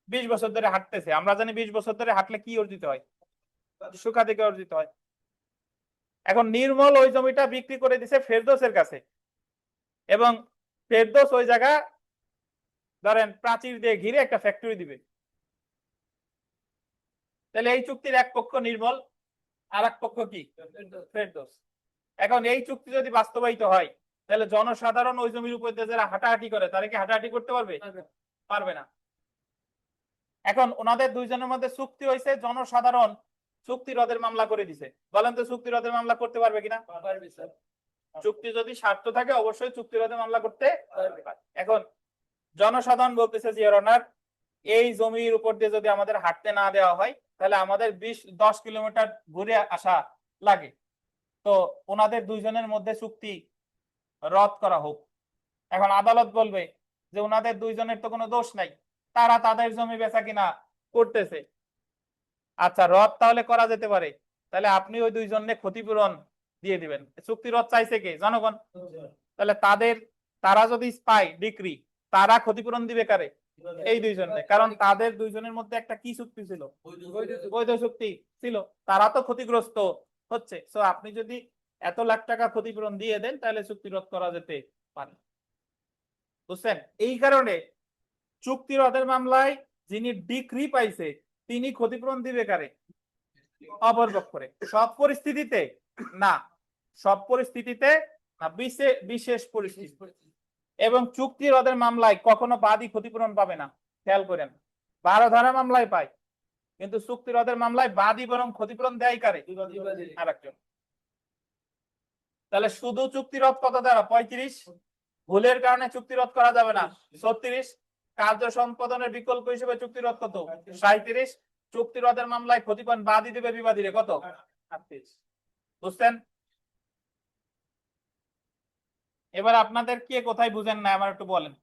20 বছর ধরে হাঁটতেছে, আমরা জানি 20 বছর ধরে হাঁটলে কি অর্জিত হয়? সুখাধিকার অর্জিত হয়। এখন নির্মল ওই জমিটা বিক্রি করে দিছে ফেরদৌসের কাছে, এবং ফেরদৌস ওই জায়গা ধরেন প্রাচীর দিয়ে ঘিরে একটা ফ্যাক্টরি দিবে। তাহলে এই চুক্তির এক পক্ষ নির্মল, আর এক পক্ষ কি? ফেরদৌস। এখন এই চুক্তি যদি বাস্তবায়িত হয় তাহলে জনসাধারণ ওই জমির উপর দিয়ে যারা হাঁটাহাঁটি করে তারা কি হাঁটাহাঁটি করতে পারবে? পারবে না। এখন ওনাদের দুইজনের মধ্যে চুক্তি হয়েছে, জনসাধারণ চুক্তি রদের মামলা করে দিছে। বলেন তো চুক্তি রদের মামলা করতে পারবে কিনা? পারবে স্যার। চুক্তি যদি স্বার্থ থাকে অবশ্যই চুক্তি রদের মামলা করতে পারবে। এখন জনসাধারণ বলতেছে যে ইওর অনার, এই জমির উপর দিয়ে যদি আমাদের হাঁটতে না দেওয়া হয় তাহলে আমাদের 10 কিলোমিটার ঘুরে আসা লাগে। তো ওনাদের দুইজনের মধ্যে চুক্তি রদ করা হোক। এখন আদালত বলবে যে ওনাদের দুইজনের তো কোনো দোষ নাই, তারা তাদের জমি বেচা কিনা করতেছে। আচ্ছা, রদ তাহলে করা যেতে পারে। তাহলে আপনি ওই দুইজনের ক্ষতিপূরণ দিয়ে দিবেন। চুক্তি রদ চাইছে কে? জনগণ। তাহলে তারা যদি পায় ডিক্রি, তারা ক্ষতিপূরণ দিবে কারে? এই দুইজনে। কারণ তাদের দুইজনের মধ্যে একটা কি চুক্তি ছিল? বৈধ চুক্তি ছিল। তারা তো ক্ষতিগ্রস্ত হচ্ছে। সো আপনি যদি এত লাখ টাকা ক্ষতিপূরণ দিয়ে দেন তাহলে চুক্তি রদ করা যেতে পারে। বুঝছেন? এই কারণে চুক্তি রদের মামলায় যিনি ডিক্রি পাইছে তিনি ক্ষতিপূরণ দিবে কারে? অপর পক্ষে। সব পরিস্থিতিতে না, সব পরিস্থিতিতে না, বিশেষ পরিস্থিতি। এবং চুক্তি রদের মামলায় কখনো বাদী ক্ষতিপূরণ পাবে না। খেয়াল করেন, 12 ধারা মামলায় পায়, কিন্তু চুক্তি রদের মামলায় বাদী বরং ক্ষতিপূরণ দেয় কারে? আরেকজন। তাহলে শুধু চুক্তি রদ কত ধারা? 35। ভুলের কারণে চুক্তি রদ করা যাবে না 36। কার্য সম্পাদনের বিকল্প হিসেবে চুক্তি রদ কত? 37। চুক্তি রদের মামলায় ক্ষতিপূরণ বাদী দেবে বিবাদীরে কত? 38। বুঝছেন? এবার আপনাদের কে কোথায় বুঝেন না আমার একটু বলেন।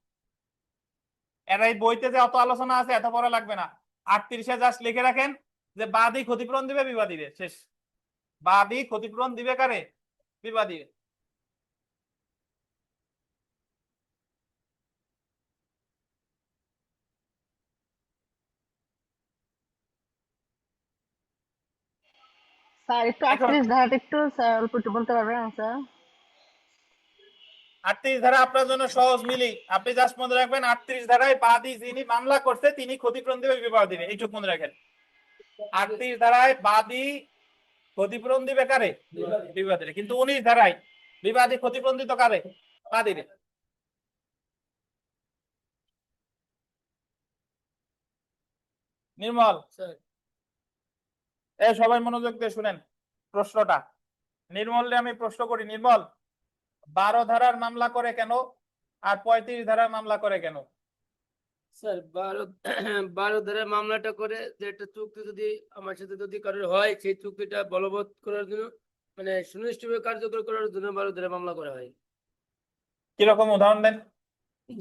এরা এই বইতে যে অত আলোচনা আছে এত পড়া লাগবে না। 38-এ জাস্ট লিখে রাখেন যে বাদী ক্ষতিপূরণ দিবে বিবাদীরে, শেষ। বাদী ক্ষতিপূরণ দিবে কারে? বিবাদীরে। স্যার একটু এখন 38 ধারাটা একটু স্যার অল্প একটু বলতে পারবেন স্যার? 38 ধারা আপনার জন্য সহজ মিলি। আপনি জাস্ট মনে রাখবেন 38 ধারায় বাদী যিনি মামলা করছে তিনি ক্ষতিপূরণ দিবে বিবাদীরে, এইটুকু মনে রাখেন। 38 ধারায় বাদী ক্ষতিপূরণ দিবে কারে? বিবাদীরে। কিন্তু 19 ধারায় বিবাদী ক্ষতিপূরণ দিত কারে? বাদীরে। নির্মল, এই সবাই মনোযোগ দিয়ে শুনেন প্রশ্নটা। নির্মলরে আমি প্রশ্ন করি, নির্মল 12 ধারার মামলা করে কেন আর 35 ধারার মামলা করে কেন? স্যার 12 ধারা মামলাটা করে যে একটা চুক্তি যদি আমার সাথে যদি কারোর হয় সেই চুক্তিটা বলবৎ করার জন্য, মানে সুনিশ্চিতভাবে কার্যকর করার জন্য 12 ধারা মামলা করা হয়। কিরকম উদাহরণ দেন?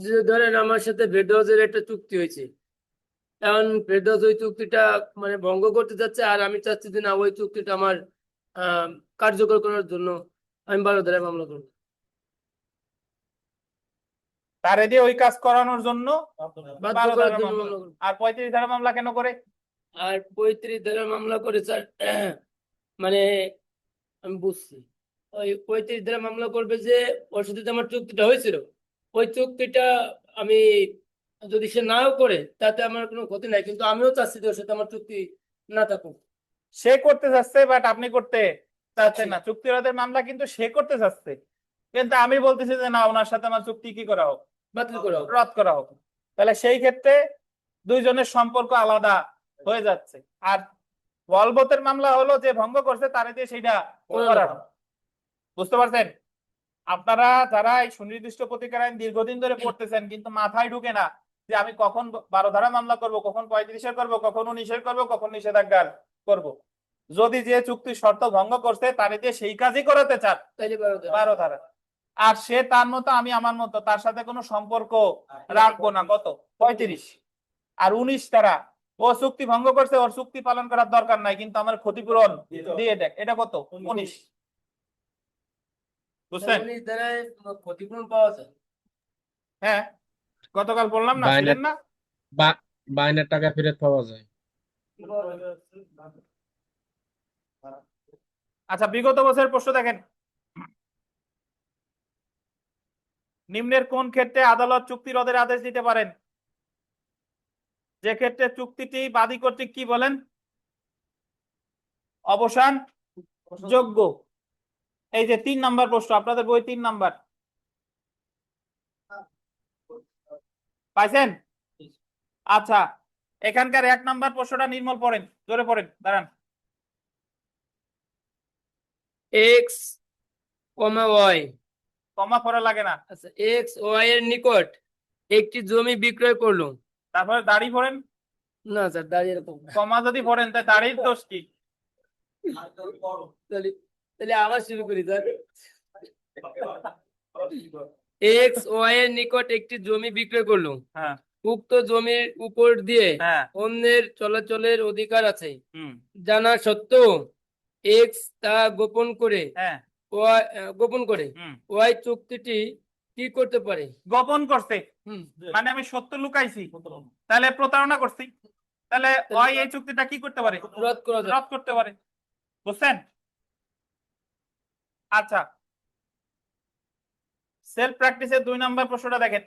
যে ধরেন আমার সাথে ভেডোজের একটা চুক্তি হয়েছে, এখন ভেডোজ ওই চুক্তিটা মানে ভঙ্গ করতে যাচ্ছে, আর আমি চাচ্ছি যে না, ওই চুক্তিটা আমার আহ কার্যকর করার জন্য আমি 12 ধারায় মামলা করবো। তারে দিয়ে ওই কাজ করানোর জন্য বাধ্য 12 করার ধারা জন্য মামলা। মামলা করবো। আর 35 ধারা মামলা কেন করে? আর 35 ধারা মামলা করে স্যার, মানে আমি বুঝছি, ওই 35 ধারা মামলা করবে যে ওর সাথে যে আমার চুক্তিটা হয়েছিল, ওই চুক্তিটা আমি যদি সে নাও করে তাতে আমার কোনো ক্ষতি নাই, কিন্তু আমিও চাচ্ছি যে ওর সাথে আমার চুক্তি না থাকুক। সে করতে চাচ্ছে বাট আপনি করতে চাচ্ছেন না। চুক্তি রদের মামলা কিন্তু সে করতে চাচ্ছে, কিন্তু আমি বলতেছি যে না, ওনার সাথে আমার চুক্তি কি করা হোক, বাতিল করা হোক। রদ করা হোক। তাহলে সেই ক্ষেত্রে দুইজনের সম্পর্ক আলাদা হয়ে যাচ্ছে। আর বলবতের মামলা হলো যে ভঙ্গ করছে তারে দিয়ে সেইটা করানো। বুঝতে পারছেন? আপনারা যারা এই সুনির্দিষ্ট প্রতিকার আইন দীর্ঘদিন ধরে পড়তেছেন কিন্তু মাথায় ঢুকে না যে আমি কখন 12 ধারা মামলা করব, কখন 35-এর করব, কখন 19-এর করব, কখন নিষেধাজ্ঞার করব। যদি যে চুক্তি শর্ত ভঙ্গ করছে তারে দিয়ে সেই কাজই করাতে চান, তাইলে 12 ধারা। 12 ধারা। আর সে তার মতো, আমি আমার মতো, তার সাথে কোনো সম্পর্ক রাখবো না। কত? 35। আর 19 ধারা, ও চুক্তি ভঙ্গ করছে, ওর চুক্তি পালন করার দরকার নাই, কিন্তু আমার ক্ষতিপূরণ দিয়ে দেখ। এটা কত? 19। বুঝছেন? 19 ধারায় ক্ষতিপূরণ পাওয়া যায়। হ্যাঁ, গতকাল বললাম না, বাইনের ছিলেন না? বাইনের টাকা ফেরত পাওয়া যায়। আচ্ছা, বিগত বছরের প্রশ্ন দেখেন। নিম্নের কোন ক্ষেত্রে আদালত চুক্তি রদের আদেশ দিতে পারেন? যে ক্ষেত্রে চুক্তিটি বাদী কর্তৃক কি বলেন? অবসান যোগ্য। এই যে 3 নাম্বার প্রশ্ন, আপনাদের বই 3 নাম্বার পাইছেন? আচ্ছা, এখানকার 1 নাম্বার প্রশ্নটা নির্মল পড়েন, জোরে পড়েন, দাঁড়ান। এক্স কমা ওয়াই, কমা পড়া লাগে না, আচ্ছা, এক্স ওয়াই এর নিকট একটি জমি বিক্রয় করলো। তারপরে দাড়ি পড়েন। না স্যার, দাঁড়িয়ে এরকম না। কমা যদি পড়েন তাই দাড়ির দোষ কি? তাহলে তাহলে আবার শুরু করি স্যার। এক্স ওয়াই এর নিকট একটি জমি বিক্রয় করলো, হ্যাঁ উক্ত জমির উপর দিয়ে হ্যাঁ অন্যের চলাচলের অধিকার আছে হুম জানা সত্ত্বেও এক্স তা গোপন করে হ্যাঁ হুম ওয়াই চুক্তিটি কি করতে পারে? গোপন করছে হুম, মানে আমি সত্য লুকাইছি, তাহলে প্রতারণা করছি। তাহলে ওই এই চুক্তিটা কি করতে পারে? রদ করা যায়। রদ করতে পারে। বুঝছেন? আচ্ছা, সেলফ প্র্যাকটিসের 2 নাম্বার প্রশ্নটা দেখেন।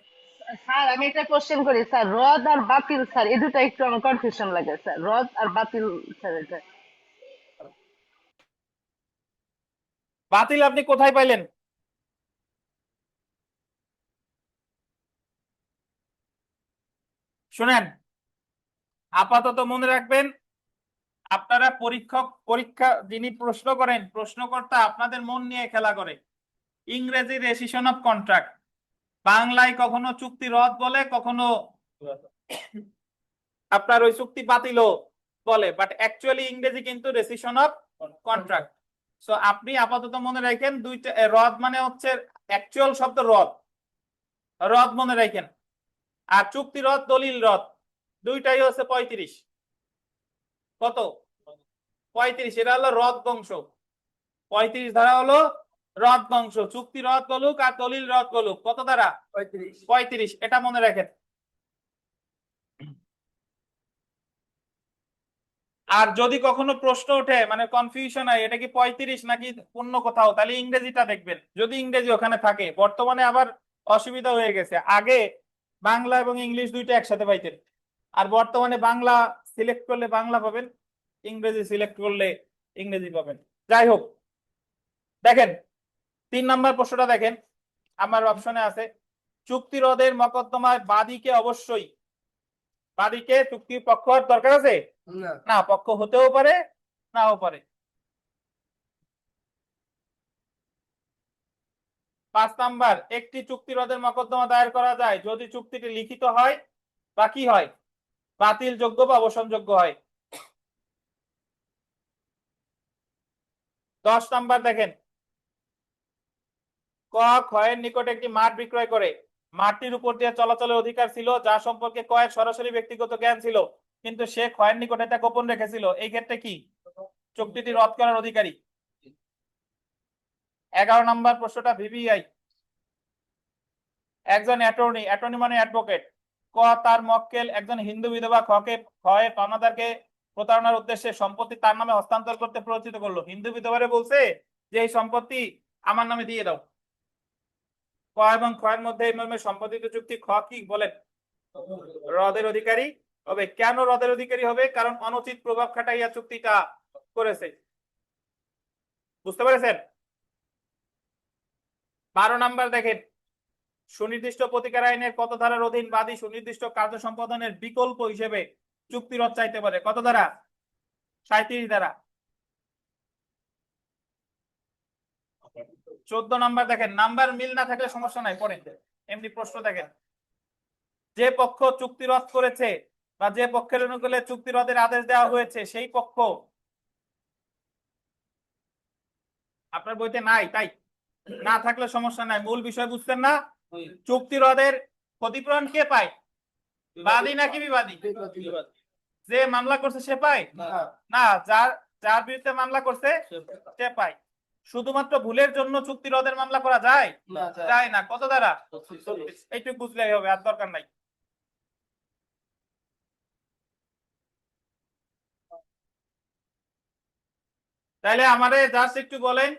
স্যার আমি একটা কোশ্চেন করি স্যার, রদ আর বাতিল স্যার এই দুটো একটু আমার কনফিউশন লাগে স্যার, রদ আর বাতিল স্যার এটা। বাতিল আপনি কোথায় পাইলেন? শুনেন, আপাতত মনে রাখবেন, আপনারা পরীক্ষা যিনি প্রশ্ন করেন, প্রশ্নকর্তা আপনাদের মন নিয়ে খেলা করে। ইংরেজি রেসিশন অফ কন্ট্রাক্ট, বাংলায় কখনো চুক্তি রদ বলে, কখনো আপনার ওই চুক্তি বাতিলও বলে, বাট অ্যাকচুয়ালি ইংরেজি কিন্তু রেসিশন অফ কন্ট্রাক্ট। সো আপনি আপাতত মনে রাখেন দুইটা, রদ মানে হচ্ছে অ্যাকচুয়াল শব্দ রদ, রদ মনে রাখেন। আর চুক্তি রদ, দলিল রদ, দুইটাই হচ্ছে 35। কত? 35। এটা হলো রদ বংশ। 35 ধারা হলো রদ বংশ। চুক্তি রদ বলুক আর দলিল রদ বলুক, কত ধারা? 35। এটা মনে রাখেন। আর যদি কখনো প্রশ্ন ওঠে, মানে কনফিউশন হয় এটা কি 35 নাকি অন্য কোথাও, তাহলে ইংরেজিটা দেখবেন, যদি ইংরেজি ওখানে থাকে। বর্তমানে আবার অসুবিধা হয়ে গেছে, আগে বাংলা এবং ইংলিশ দুইটা একসাথে পাইতেন, আর বর্তমানে বাংলা সিলেক্ট করলে বাংলা পাবেন, ইংরেজি সিলেক্ট করলে ইংরেজি পাবেন। যাই হোক, দেখেন 3 নাম্বার প্রশ্নটা দেখেন, আমার অপশনে আছে চুক্তি রদের মকদ্দমায় বাদীকে অবশ্যই, বাদীকে চুক্তির পক্ষ হওয়ার দরকার আছে না, না, পক্ষ হতেও পারে নাও পারে। 5 নাম্বার, একটি চুক্তি রদের মকদ্দমা দায়ের করা যায় যদি চুক্তিটি লিখিত হয় বা কি হয়, বাতিল যোগ্য বা অবসানযোগ্য হয়। 10 নাম্বার দেখেন, ক ক্ষয়ের নিকট একটি মাঠ বিক্রয় করে মাটির উপর দিয়ে চলাচলের অধিকার ছিল, যা সম্পর্কে কয়ের সরাসরি ব্যক্তিগত জ্ঞান ছিল, কিন্তু সে ক্ষয়ের নিকট এটা গোপন রেখেছিল। এই ক্ষেত্রে কি চুক্তিটি রদ করার অধিকারী? 11 নম্বর প্রশ্নটা ভিভিআই। একজন অ্যাটর্নি মানে অ্যাডভোকেট, ক তার মক্কেল একজন হিন্দু বিধবা ক্ষয়ে পাওনাদারকে প্রতারণার উদ্দেশ্যে সম্পত্তি তার নামে হস্তান্তর করতে প্ররোচিত করলো। হিন্দু বিধবারে বলছে যে এই সম্পত্তি আমার নামে দিয়ে দাও। ক এবং ক্ষয়ের মধ্যে এই মর্মে সম্পাদিত চুক্তি খ কি বলেন? রদের অধিকারী হবে। কেন রদের অধিকারী হবে? কারণ অনুচিত প্রভাব খাটাইয়া চুক্তিটা করেছে। বুঝতে পেরেছেন? 12 নাম্বার দেখেন, সুনির্দিষ্ট প্রতিকার আইনের কত ধারার অধীন বাদী সুনির্দিষ্ট কার্য সম্পাদনের বিকল্প হিসেবে চুক্তি রদ চাইতে পারে? কত ধারা? 37 ধারা। 14 নাম্বার দেখেন, নাম্বার মিল না থাকলে সমস্যা নাই, পড়েন এমনি প্রশ্ন দেখেন। যে পক্ষ চুক্তি রদ করেছে বা যে পক্ষের অনুকূলে চুক্তি রদের আদেশ দেওয়া হয়েছে সেই পক্ষ, আপনার বইতে নাই তাই না থাকলে সমস্যা নাই, মূল বিষয় বুঝছেন না? চুক্তি রদের ক্ষতিপূরণ কে পায়? বাদী নাকি বিবাদী? যে মামলা করছে সে পায় না, যার যার বিরুদ্ধে মামলা করছে সে পায়। শুধুমাত্র ভুলের জন্য চুক্তি রদের মামলা করা যায়? যায় না। কত দ্বারা? এইটুকু বুঝলেই হবে, আর দরকার নাই। তাইলে আমারে জাস্ট একটু বলেন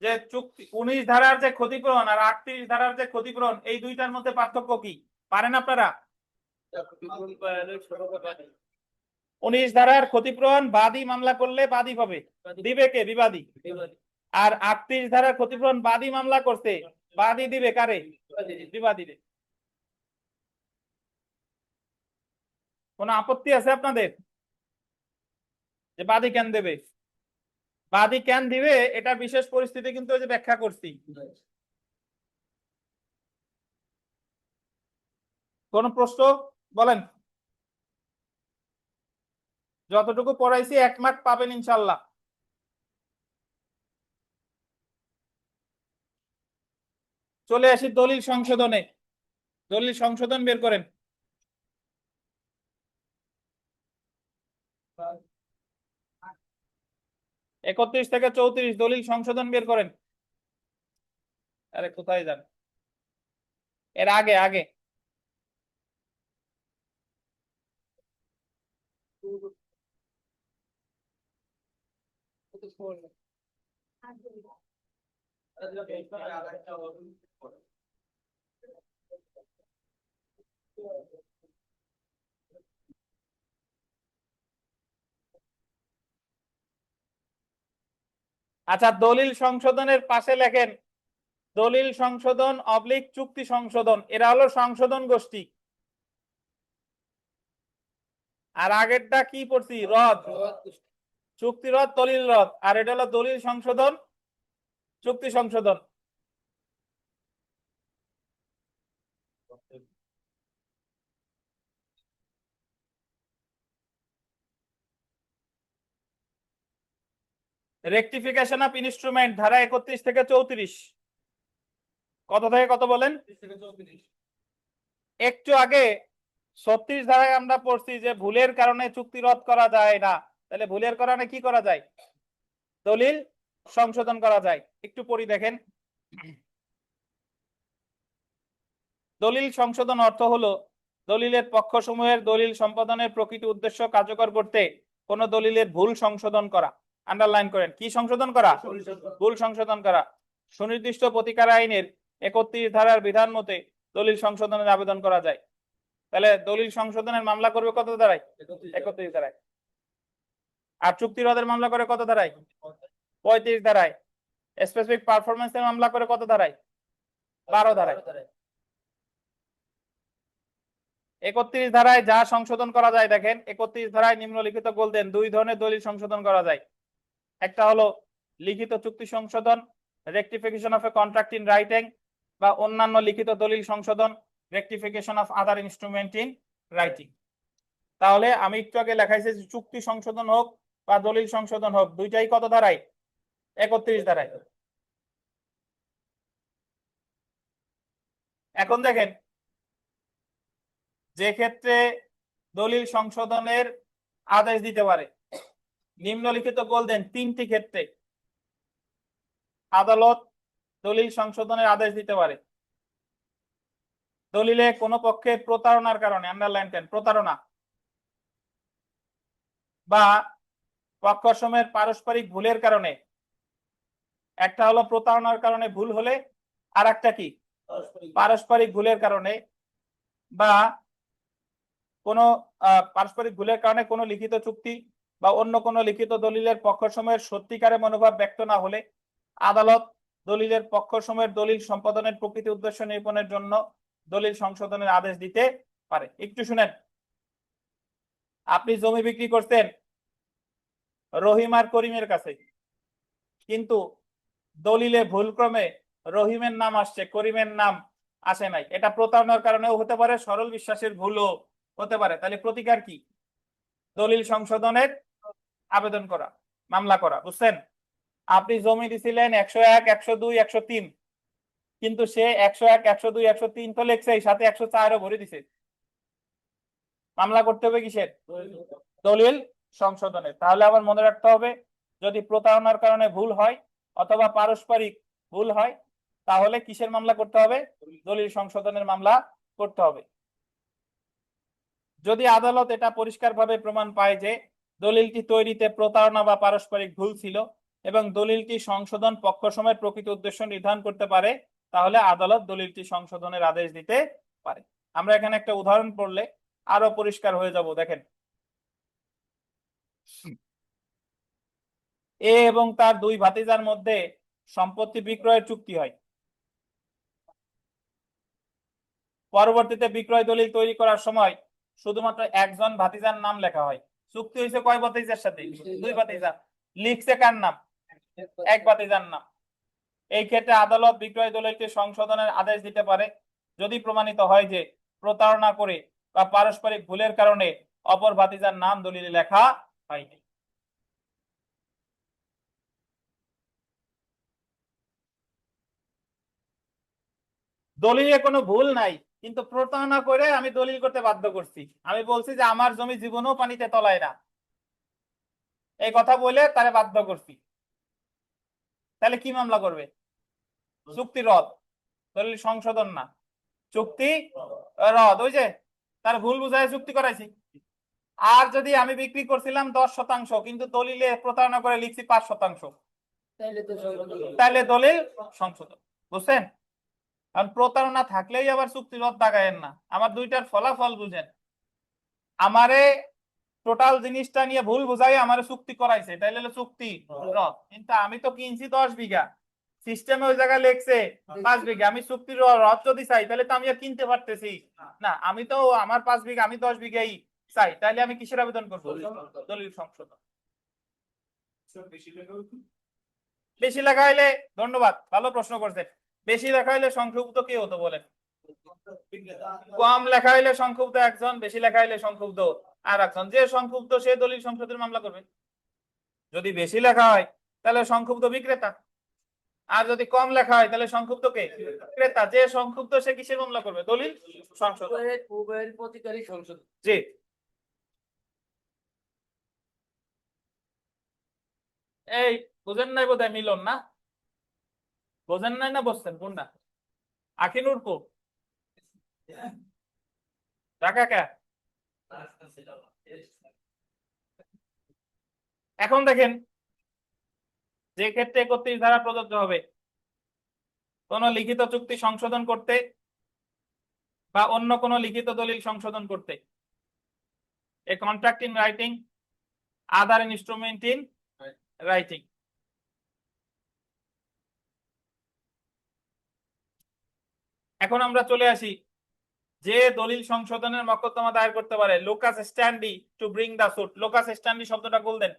যে চুক্তি 19 ধারার যে ক্ষতিপূরণ আর 38 ধারার যে ক্ষতিপূরণ, এই দুইটার মধ্যে পার্থক্য কি পারেন আপনারা? 19 ধারার ক্ষতিপূরণ বাদী মামলা করলে বাদী পাবে, দিবে কে? বিবাদী। আর 38 ধারার ক্ষতিপূরণ বাদী মামলা করছে, বাদী দিবে কারে? বিবাদী। কোন আপত্তি আছে আপনাদের যে বাদী কেন দেবে? বাদী কেন দিবে এটা বিশেষ পরিস্থিতি কিন্তু ওই যে ব্যাখ্যা করছি। কোন প্রশ্ন বলেন? যতটুকু পড়াইছি 1 মার্ক পাবেন ইনশাল্লাহ। চলে আসি দলিল সংশোধনে। দলিল সংশোধন বের করেন। একত্রিশ থেকে 34 দলিল সংশোধন বের করেন। আরে কোথায় যান? এর আগে আগে আচ্ছা, দলিল সংশোধনের পাশে লেখেন দলিল সংশোধন অবলিক চুক্তি সংশোধন। এরা হলো সংশোধন গোষ্ঠী। আর আগেরটা কি পড়ছি? রদ। চুক্তি রদ, দলিল রদ। আর এটা হলো দলিল সংশোধন, চুক্তি সংশোধন। রেকটিফিকেশন অফ ইনস্ট্রুমেন্ট ধারা 31 থেকে 34। কত থেকে কত বলেন? একটু আগে 36 ধারায় আমরা পড়ছি যে ভুলের কারণে চুক্তি রদ করা যায় না। তাহলে ভুলের কারণে কি করা যায়? দলিল সংশোধন করা যায়। একটু পড়ি দেখেন। দলিল সংশোধন অর্থ হলো দলিলের পক্ষসমূহের দলিল সম্পাদনের প্রকৃত উদ্দেশ্য কার্যকর করতে কোন দলিলের ভুল সংশোধন করা। আন্ডারলাইন করেন, কি সংশোধন করা? ভুল সংশোধন করা। সুনির্দিষ্ট প্রতিকার আইনের 31 ধারার বিধান মতে দলিল সংশোধনের আবেদন করা যায়। তাহলে দলিল সংশোধনের মামলা করবে কত ধারায়? 31 ধারায়। আর চুক্তি রদের মামলা করে কত ধারায়? 35 ধারায়। স্পেসিফিক পারফরম্যান্সের মামলা করে কত ধারায়? 12 ধারায়। 31 ধারায় যা সংশোধন করা যায় দেখেন, 31 ধারায় নিম্নলিখিত বলতেন 2 ধরনের দলিল সংশোধন করা যায়। একটা হলো লিখিত চুক্তি সংশোধন, rectification of A contract in writing, বা অন্যান্য লিখিত দলিল সংশোধন, rectification of other instrument in writing. তাহলে আমি একটু আগে লেখাইছি চুক্তি সংশোধন হোক বা দলিল সংশোধন হোক, দুইটাই কত ধারায়? 31 ধারায়। এখন দেখেন, যে ক্ষেত্রে দলিল সংশোধনের আদেশ দিতে পারে, নিম্নলিখিত বলতেন 3টি ক্ষেত্রে আদালত দলিল সংশোধনের আদেশ দিতে পারে। দলিলে কোনো পক্ষের প্রতারণার কারণে, আন্ডারলাইন করেন, প্রতারণা বা পক্ষসমূহের পারস্পরিক ভুলের কারণে। একটা হলো প্রতারণার কারণে ভুল হলে, আর একটা কি পারস্পরিক ভুলের কারণে, বা কোনো পারস্পরিক ভুলের কারণে কোনো লিখিত চুক্তি বা অন্য কোনো লিখিত দলিলের পক্ষসমূহের সত্যিকারের মনোভাব ব্যক্ত না হলে আদালত দলিলের পক্ষসমূহের দলিল সম্পাদনের প্রকৃত উদ্দেশ্য নিরূপণের জন্য দলিল সংশোধনের আদেশ দিতে পারে। একটু শুনেন, আপনি জমি বিক্রি করছেন রহিম আর করিমের কাছে, কিন্তু দলিলে ভুলক্রমে রহিমের নাম আসছে, করিমের নাম আসে নাই। এটা প্রতারণার কারণেও হতে পারে, সরল বিশ্বাসের ভুলও হতে পারে। তাহলে প্রতিকার কি? দলিল সংশোধনের আবেদন করা, মামলা করা। বুঝছেন? আপনি জমি দিছিলেন 101, 102, 103, কিন্তু সে 101, 102, 103 তো লেখছে, সাথে 104ও ভরে দিছে। মামলা করতে হবে কিসের? দলিল সংশোধনের। তাহলে আবার মনে রাখতে হবে, যদি প্রতারণার কারণে ভুল হয় অথবা পারস্পরিক ভুল হয়, তাহলে কিসের মামলা করতে হবে? দলিল সংশোধনের মামলা করতে হবে। যদি আদালত এটা পরিষ্কারভাবে প্রমাণ পায় যে দলিলটি তৈরিতে প্রতারণা বা পারস্পরিক ভুল ছিল এবং দলিলটি সংশোধন পক্ষসমূহের প্রকৃত উদ্দেশ্য নির্ধারণ করতে পারে, তাহলে আদালত দলিলটি সংশোধনের আদেশ দিতে পারে। আমরা এখানে একটা উদাহরণ পড়লে আরো পরিষ্কার হয়ে যাব। দেখেন, এ এবং তার 2 ভাতিজার মধ্যে সম্পত্তি বিক্রয়ের চুক্তি হয়। পরবর্তীতে বিক্রয় দলিল তৈরি করার সময় শুধুমাত্র একজন ভাতিজার নাম লেখা হয়। চুক্তি হয়েছে কয় ভাতিজার সাথে? 2 ভাতিজা। লিখছে কার নাম? এক ভাতিজার নাম। এই ক্ষেত্রে আদালত বিক্রয় দলিলটি সংশোধনের আদেশ দিতে পারে যদি প্রমাণিত হয় যে প্রতারণা করে বা পারস্পরিক ভুলের কারণে অপর ভাতিজার নাম দলিলে লেখা হয়নি। দলিলে কোনো ভুল নাই, কিন্তু প্রতারণা করে আমি দলিল করতে বাধ্য করছি। আমি বলছি যে আমার জমি জীবনেও পানিতে তলায় না, এই কথা বলে তারে বাধ্য করছি। তাহলে কি মামলা করবে? চুক্তি রদ, দলিল সংশোধন না, চুক্তি রদ। ওই যে তার ভুল বুঝায় চুক্তি করাইছি। আর যদি আমি বিক্রি করছিলাম 10%, কিন্তু দলিলে প্রতারণা করে লিখছি 5%, তাহলে দলিল সংশোধন। বুঝছেন? কারণ প্রতারণা থাকলেই আবার চুক্তি রদ দাগায়েন না। আমার দুইটার ফলাফল বুঝেন। আমারে টোটাল জিনিসটা নিয়ে ভুল বুঝাই আমারে চুক্তি করাইছে, তাইলে হলো চুক্তি রদ। কিন্তু আমি তো কিনছি 10 বিঘা, সিস্টেমে ওই জায়গায় লেখছে 5 বিঘা। আমি চুক্তি রদ যদি চাই, তাহলে তো আমি আর কিনতে পারতেছি না। আমি তো আমার 5 বিঘা, আমি 10 বিঘাই চাই। তাহলে আমি কিসের আবেদন করবো? দলিল সংশোধন। বেশি লেখা হইলে, ধন্যবাদ, ভালো প্রশ্ন করছেন। বেশি লেখা হইলে সংক্ষুব্ধ কে হতো বলেন? কম লেখা হইলে সংক্ষুব্ধ একজন, বেশি লেখা হইলে সংক্ষুব্ধ আর একজন। যে সংক্ষুব্ধ সে দলিল সংশোধনের মামলা করবে। যদি বেশি লেখা হয় তাহলে সংক্ষুব্ধ বিক্রেতা, আর যদি কম লেখা হয় তাহলে সংক্ষুব্ধ কে? ক্রেতা। যে সংক্ষুব্ধ সে কিসের মামলা করবে? দলিল সংশোধন। উভয়ের প্রতিকারী সংশোধন। জি। এই বুঝেন নাই বোধহয়, মিলন না? বোঝেন নাই না বসছেন কোনটা? আখিনুর কো টাকা কে? এখন দেখেন, যে ক্ষেত্রে 31 ধারা প্রযোজ্য হবে, কোন লিখিত চুক্তি সংশোধন করতে বা অন্য কোন লিখিত দলিল সংশোধন করতে, এ contract in writing, other instrument in writing. এখন আমরা চলে আসি, যে দলিল সংশোধনের মকদ্দমা দায়ের করতে পারে। Locus standi to bring the suit. Locus standi শব্দটা বলতেন।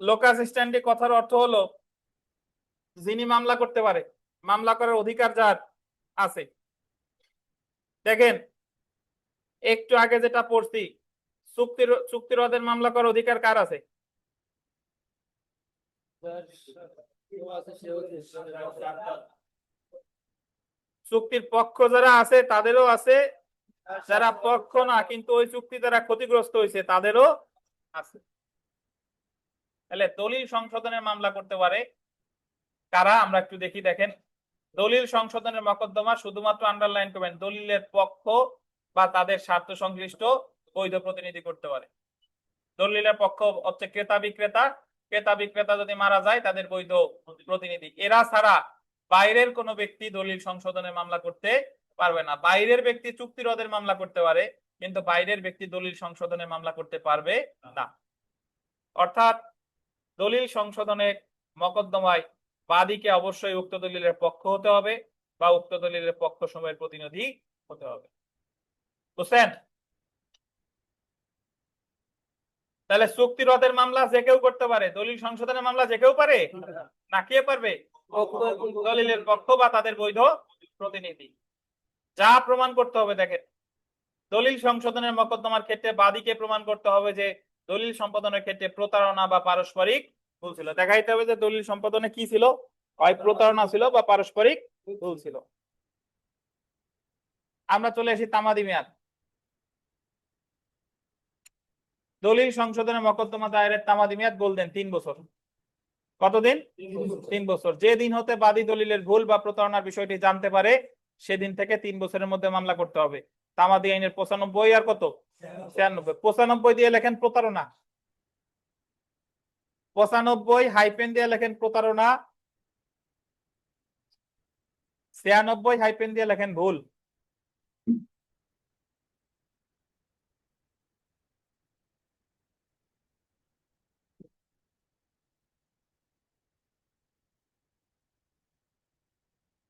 লোকাস স্ট্যান্ডি কথার অর্থ হলো যিনি মামলা করতে পারে, মামলা করার অধিকার যার আছে। দেখেন, একটু আগে যেটা পড়ছি, চুক্তি রদের মামলা করার অধিকার কার আছে? চুক্তির পক্ষ যারা আছে তাদেরও আছে, যারা পক্ষ না কিন্তু ওই চুক্তি দ্বারা ক্ষতিগ্রস্ত হয়েছে তাদেরও আছে। তাহলে দলিল সংশোধনের মামলা করতে পারে কারা, আমরা একটু দেখি। দেখেন, দলিল সংশোধনের মকদ্দমা শুধুমাত্র আন্ডারলাইন করবেন, দলিলের পক্ষ বা তাদের স্বার্থ সংশ্লিষ্ট বৈধ প্রতিনিধি করতে পারে। দলিলের পক্ষ হচ্ছে ক্রেতা বিক্রেতা, ক্রেতা বিক্রেতা যদি মারা যায় তাদের বৈধ প্রতিনিধি। এরা ছাড়া বাইরের কোনো ব্যক্তি দলিল সংশোধনের মামলা করতে পারবে না। বাইরের ব্যক্তি চুক্তি রদের মামলা করতে পারে, কিন্তু বাইরের ব্যক্তি দলিল সংশোধনের মামলা করতে পারবে না। অর্থাৎ দলিল সংশোধনের মকদ্দমায় বাদীকে অবশ্যই উক্ত দলিলের পক্ষ হতে হবে বা উক্ত দলিলের পক্ষ সময়ের প্রতিনিধি হতে হবে। বুঝছেন? তাহলে চুক্তি রদের মামলা যে কেউ করতে পারে, দলিল সংশোধনের মামলা যে কেউ পারে না, কে পারবে? দলিলের পক্ষ বা তাদের বৈধ প্রতিনিধি। যা প্রমাণ করতে হবে, দেখেন, দলিল সংশোধনের মকদ্দমার ক্ষেত্রে বাদীকে প্রমাণ করতে হবে যে দলিল সম্পাদনের ক্ষেত্রে প্রতারণা বা পারস্পরিক ভুল ছিল। দেখাইতে হবে যে দলিল সম্পাদনে কি ছিল, হয় প্রতারণা ছিল বা পারস্পরিক ভুল ছিল। আমরা চলে আসি তামাদি মেয়াদ। দলিল সংশোধনের মকদ্দমা দায়েরের তামাদি মেয়াদ বলতেন 3 বছর। কতদিন? 3 বছর। যে দিন হতে বাদী দলিলের ভুল বা প্রতারণার বিষয়টি জানতে পারে সেদিন থেকে 3 বছরের মধ্যে মামলা করতে হবে। তামাদি আইনের 95 আর কত? 96। 95 দিয়ে লেখেন প্রতারণা, 95 হাইপেন দিয়ে লেখেন প্রতারণা, 96 হাইপেন দিয়ে লেখেন ভুল।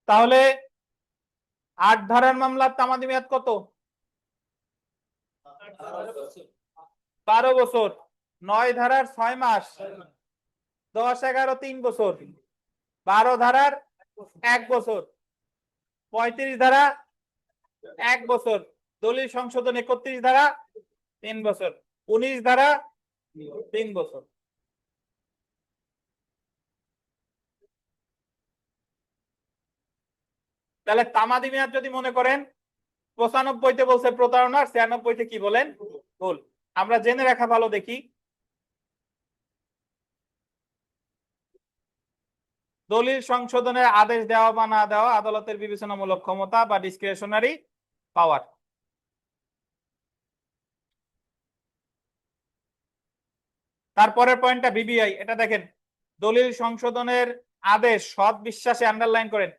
তাহলে 8 ধারার মামলার তামাদি মেয়াদ কত? 12 বছর। 9 ধারার 6 মাস, 10, 11, 3 বছর। 12 ধারার 1 বছর, 35 ধারা 1 বছর, দলিল সংশোধন 31 ধারা 3 বছর, 19 ধারা 3 বছর। তাহলে তামাদি মেয়াদ যদি মনে করেন 95-তে বলছে প্রতারণা, 96-তে কি বলেন? ভুল। আমরা জেনে রাখা ভালো। দেখি, দলিল সংশোধনের আদেশ দেওয়া বা না দেওয়া আদালতের বিবেচনামূলক ক্ষমতা বা ডিসক্রিশনারি পাওয়ার। তারপরের পয়েন্টটা বিবিআই, এটা দেখেন, দলিল সংশোধনের আদেশ সৎ বিশ্বাসে, আন্ডারলাইন করেন,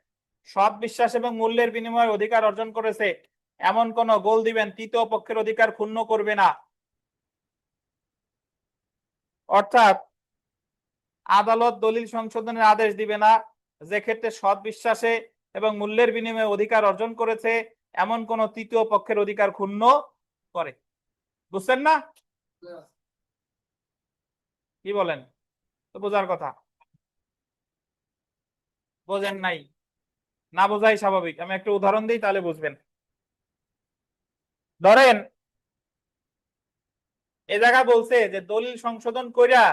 সৎ বিশ্বাস এবং মূল্যের বিনিময়ে অধিকার অর্জন করেছে এমন কোন গোল দিবেন তৃতীয় পক্ষের অধিকার ক্ষুণ্ণ করবে না। অর্থাৎ আদালত দলিল সংশোধনের আদেশ দিবে না যে ক্ষেত্রে সৎ বিশ্বাসে এবং মূল্যের বিনিময়ে অধিকার অর্জন করেছে এমন কোন তৃতীয় পক্ষের অধিকার ক্ষুণ্ণ করে। বুঝছেন না? কি বলেন? তো বোঝার কথা। বোঝেন নাই? না বোঝাই স্বাভাবিক। আমি একটা উদাহরণ দিই তাহলে বুঝবেন। ধরেন এ জায়গা বলছে যে দলিল সংশোধন কইরা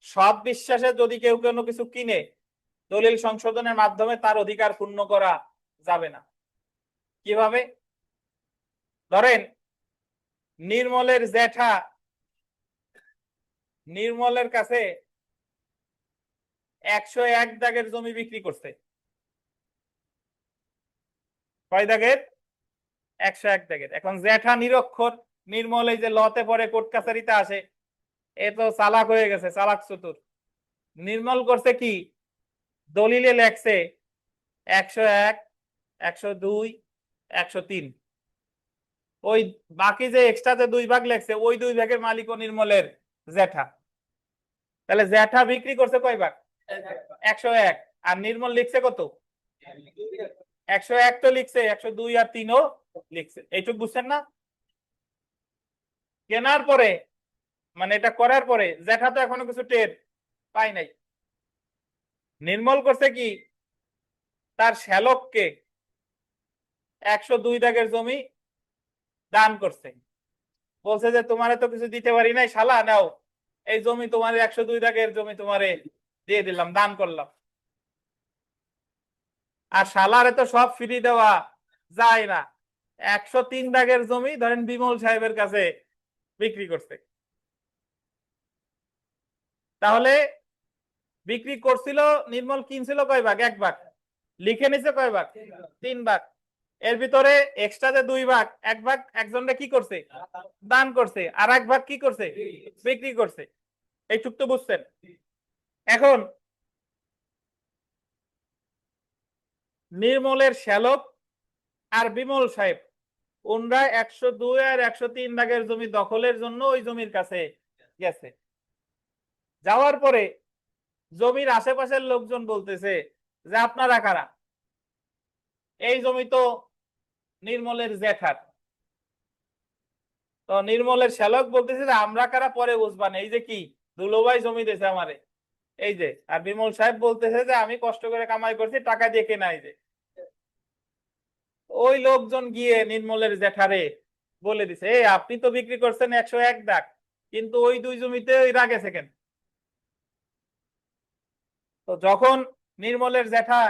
সৎ বিশ্বাসে যদি কেউ কোনো কিছু কিনে, দলিল সংশোধনের মাধ্যমে তার অধিকার পূর্ণ করা যাবে না। কিভাবে? ধরেন নির্মলের জ্যাঠা নির্মলের কাছে 101 দাগের জমি বিক্রি করছে। কয় দাগের? 101 দাগের। এখন জ্যাঠা নিরক্ষর, নির্মল এই যে লতে পরে কোর্ট কাছারিতে আসে, এ তো চালাক হয়ে গেছে, চালাক চতুর। নির্মল করছে কি, দলিলে লেখছে 101, 102, 103। ওই বাকি যে এক্সট্রা যে 2 ভাগ লেখছে, ওই 2 ভাগের মালিক ও নির্মলের জ্যাঠা। তাহলে জ্যাঠা বিক্রি করছে কয় ভাগ? 101। আর নির্মল লিখছে কত? 101 তো লিখছে, 102 আর 3ও লিখছে। এইটুকু বুঝছেন না? কেনার পরে, মানে এটা করার পরে জ্যাঠা তো এখনো কিছু টের পাই নাই। নির্মল করছে কি, তার শ্যালককে 102 দাগের জমি দান করছে। বলছে যে তোমারে তো কিছু দিতে পারি নাই শালা, নাও এই জমি তোমার 102 দাগের জমি তোমারে দিয়ে দিলাম, দান করলাম। আর শালারে তো সব ফ্রি দেওয়া যায় না। 103 দাগের জমি ধরেন বিমল সাহেবের কাছে বিক্রি করছে, তাহলে বিক্রি করছিল, নির্মল কিনছিল কয় ভাগ? 1 ভাগ। লিখে নিছে কয় ভাগ? 3 ভাগ। এর ভিতরে এক্সট্রা যে 2 ভাগ, 1 ভাগ একজনটা কি করছে? দান করছে, আর 1 ভাগ কি করছে? বিক্রি করছে। এইটুক তো বুঝছেন। এখন নির্মলের শ্যালক আর বিমল সাহেব ওনরা 102 আর 103 ভাগের জমি দখলের জন্য ওই জমির কাছে গেছে। যাওয়ার পরে জমির আশেপাশের লোকজন বলতেছে যে আপনারা কারা? এই জমি তো নির্মলের জ্যাঠার। তো নির্মলের শ্যালক বলতেছে যে আমরা কারা পরে বুঝবান, এই যে কি দুলোভাই জমি দিয়েছে আমারে, এই যে। আর বিমল সাহেব বলতেছে যে আমি কষ্ট করে কামাই করছি, টাকা দিয়ে কেনা। এই যে ওই লোকজন গিয়ে নির্মলের জ্যাঠারে বলে দিছে, এই আপনি তো বিক্রি করছেন 101 দাগ, কিন্তু ওই 2 জমিতে ওই রাগে সেকেন্ড। তো যখন নির্মলের জ্যাঠা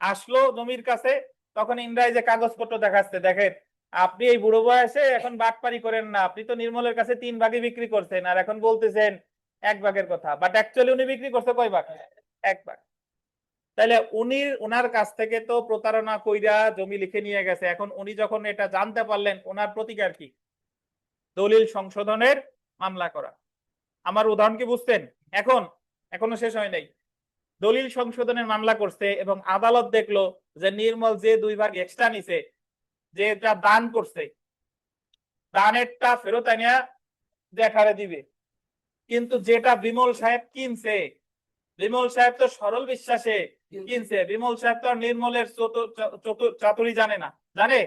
আসলো জমির কাছে, তখন ইন্দ্রাই যে কাগজপত্র দেখাচ্ছে, দেখেন আপনি এই বুড়ো বয়সে এখন বাটপারি করেন না, আপনি তো নির্মলের কাছে 3 ভাগে বিক্রি করছেন, আর এখন বলতেছেন 1 ভাগের কথা। বাট অ্যাকচুয়ালি উনি বিক্রি করছে কয় ভাগ? 1 ভাগ। তাহলে উনি ওনার কাছ থেকে তো প্রতারণা কইরা জমি লিখে নিয়ে গেছে। এখন উনি যখন এটা জানতে পারলেন, ওনার প্রতিকার কি? দলিল সংশোধনের মামলা করা। আমার উদাহরণ কি বুঝতেন? এখন এখনো শেষ হয় নাই। দলিল সংশোধনের মামলা করছে এবং আদালত দেখলো যে নির্মল যে 2 ভাগ এক্সট্রা নিছে, যেটা দান করছে, দানেরটা ফেরত আনিয়া জ্যাঠারে দিবে। কিন্তু যেটা বিমল সাহেব কিনছে, বিমল সাহেব তো সরল বিশ্বাসে কিনছে। বিমল সাহেব তো আর নির্মলের চাতুরি জানে না, জানে?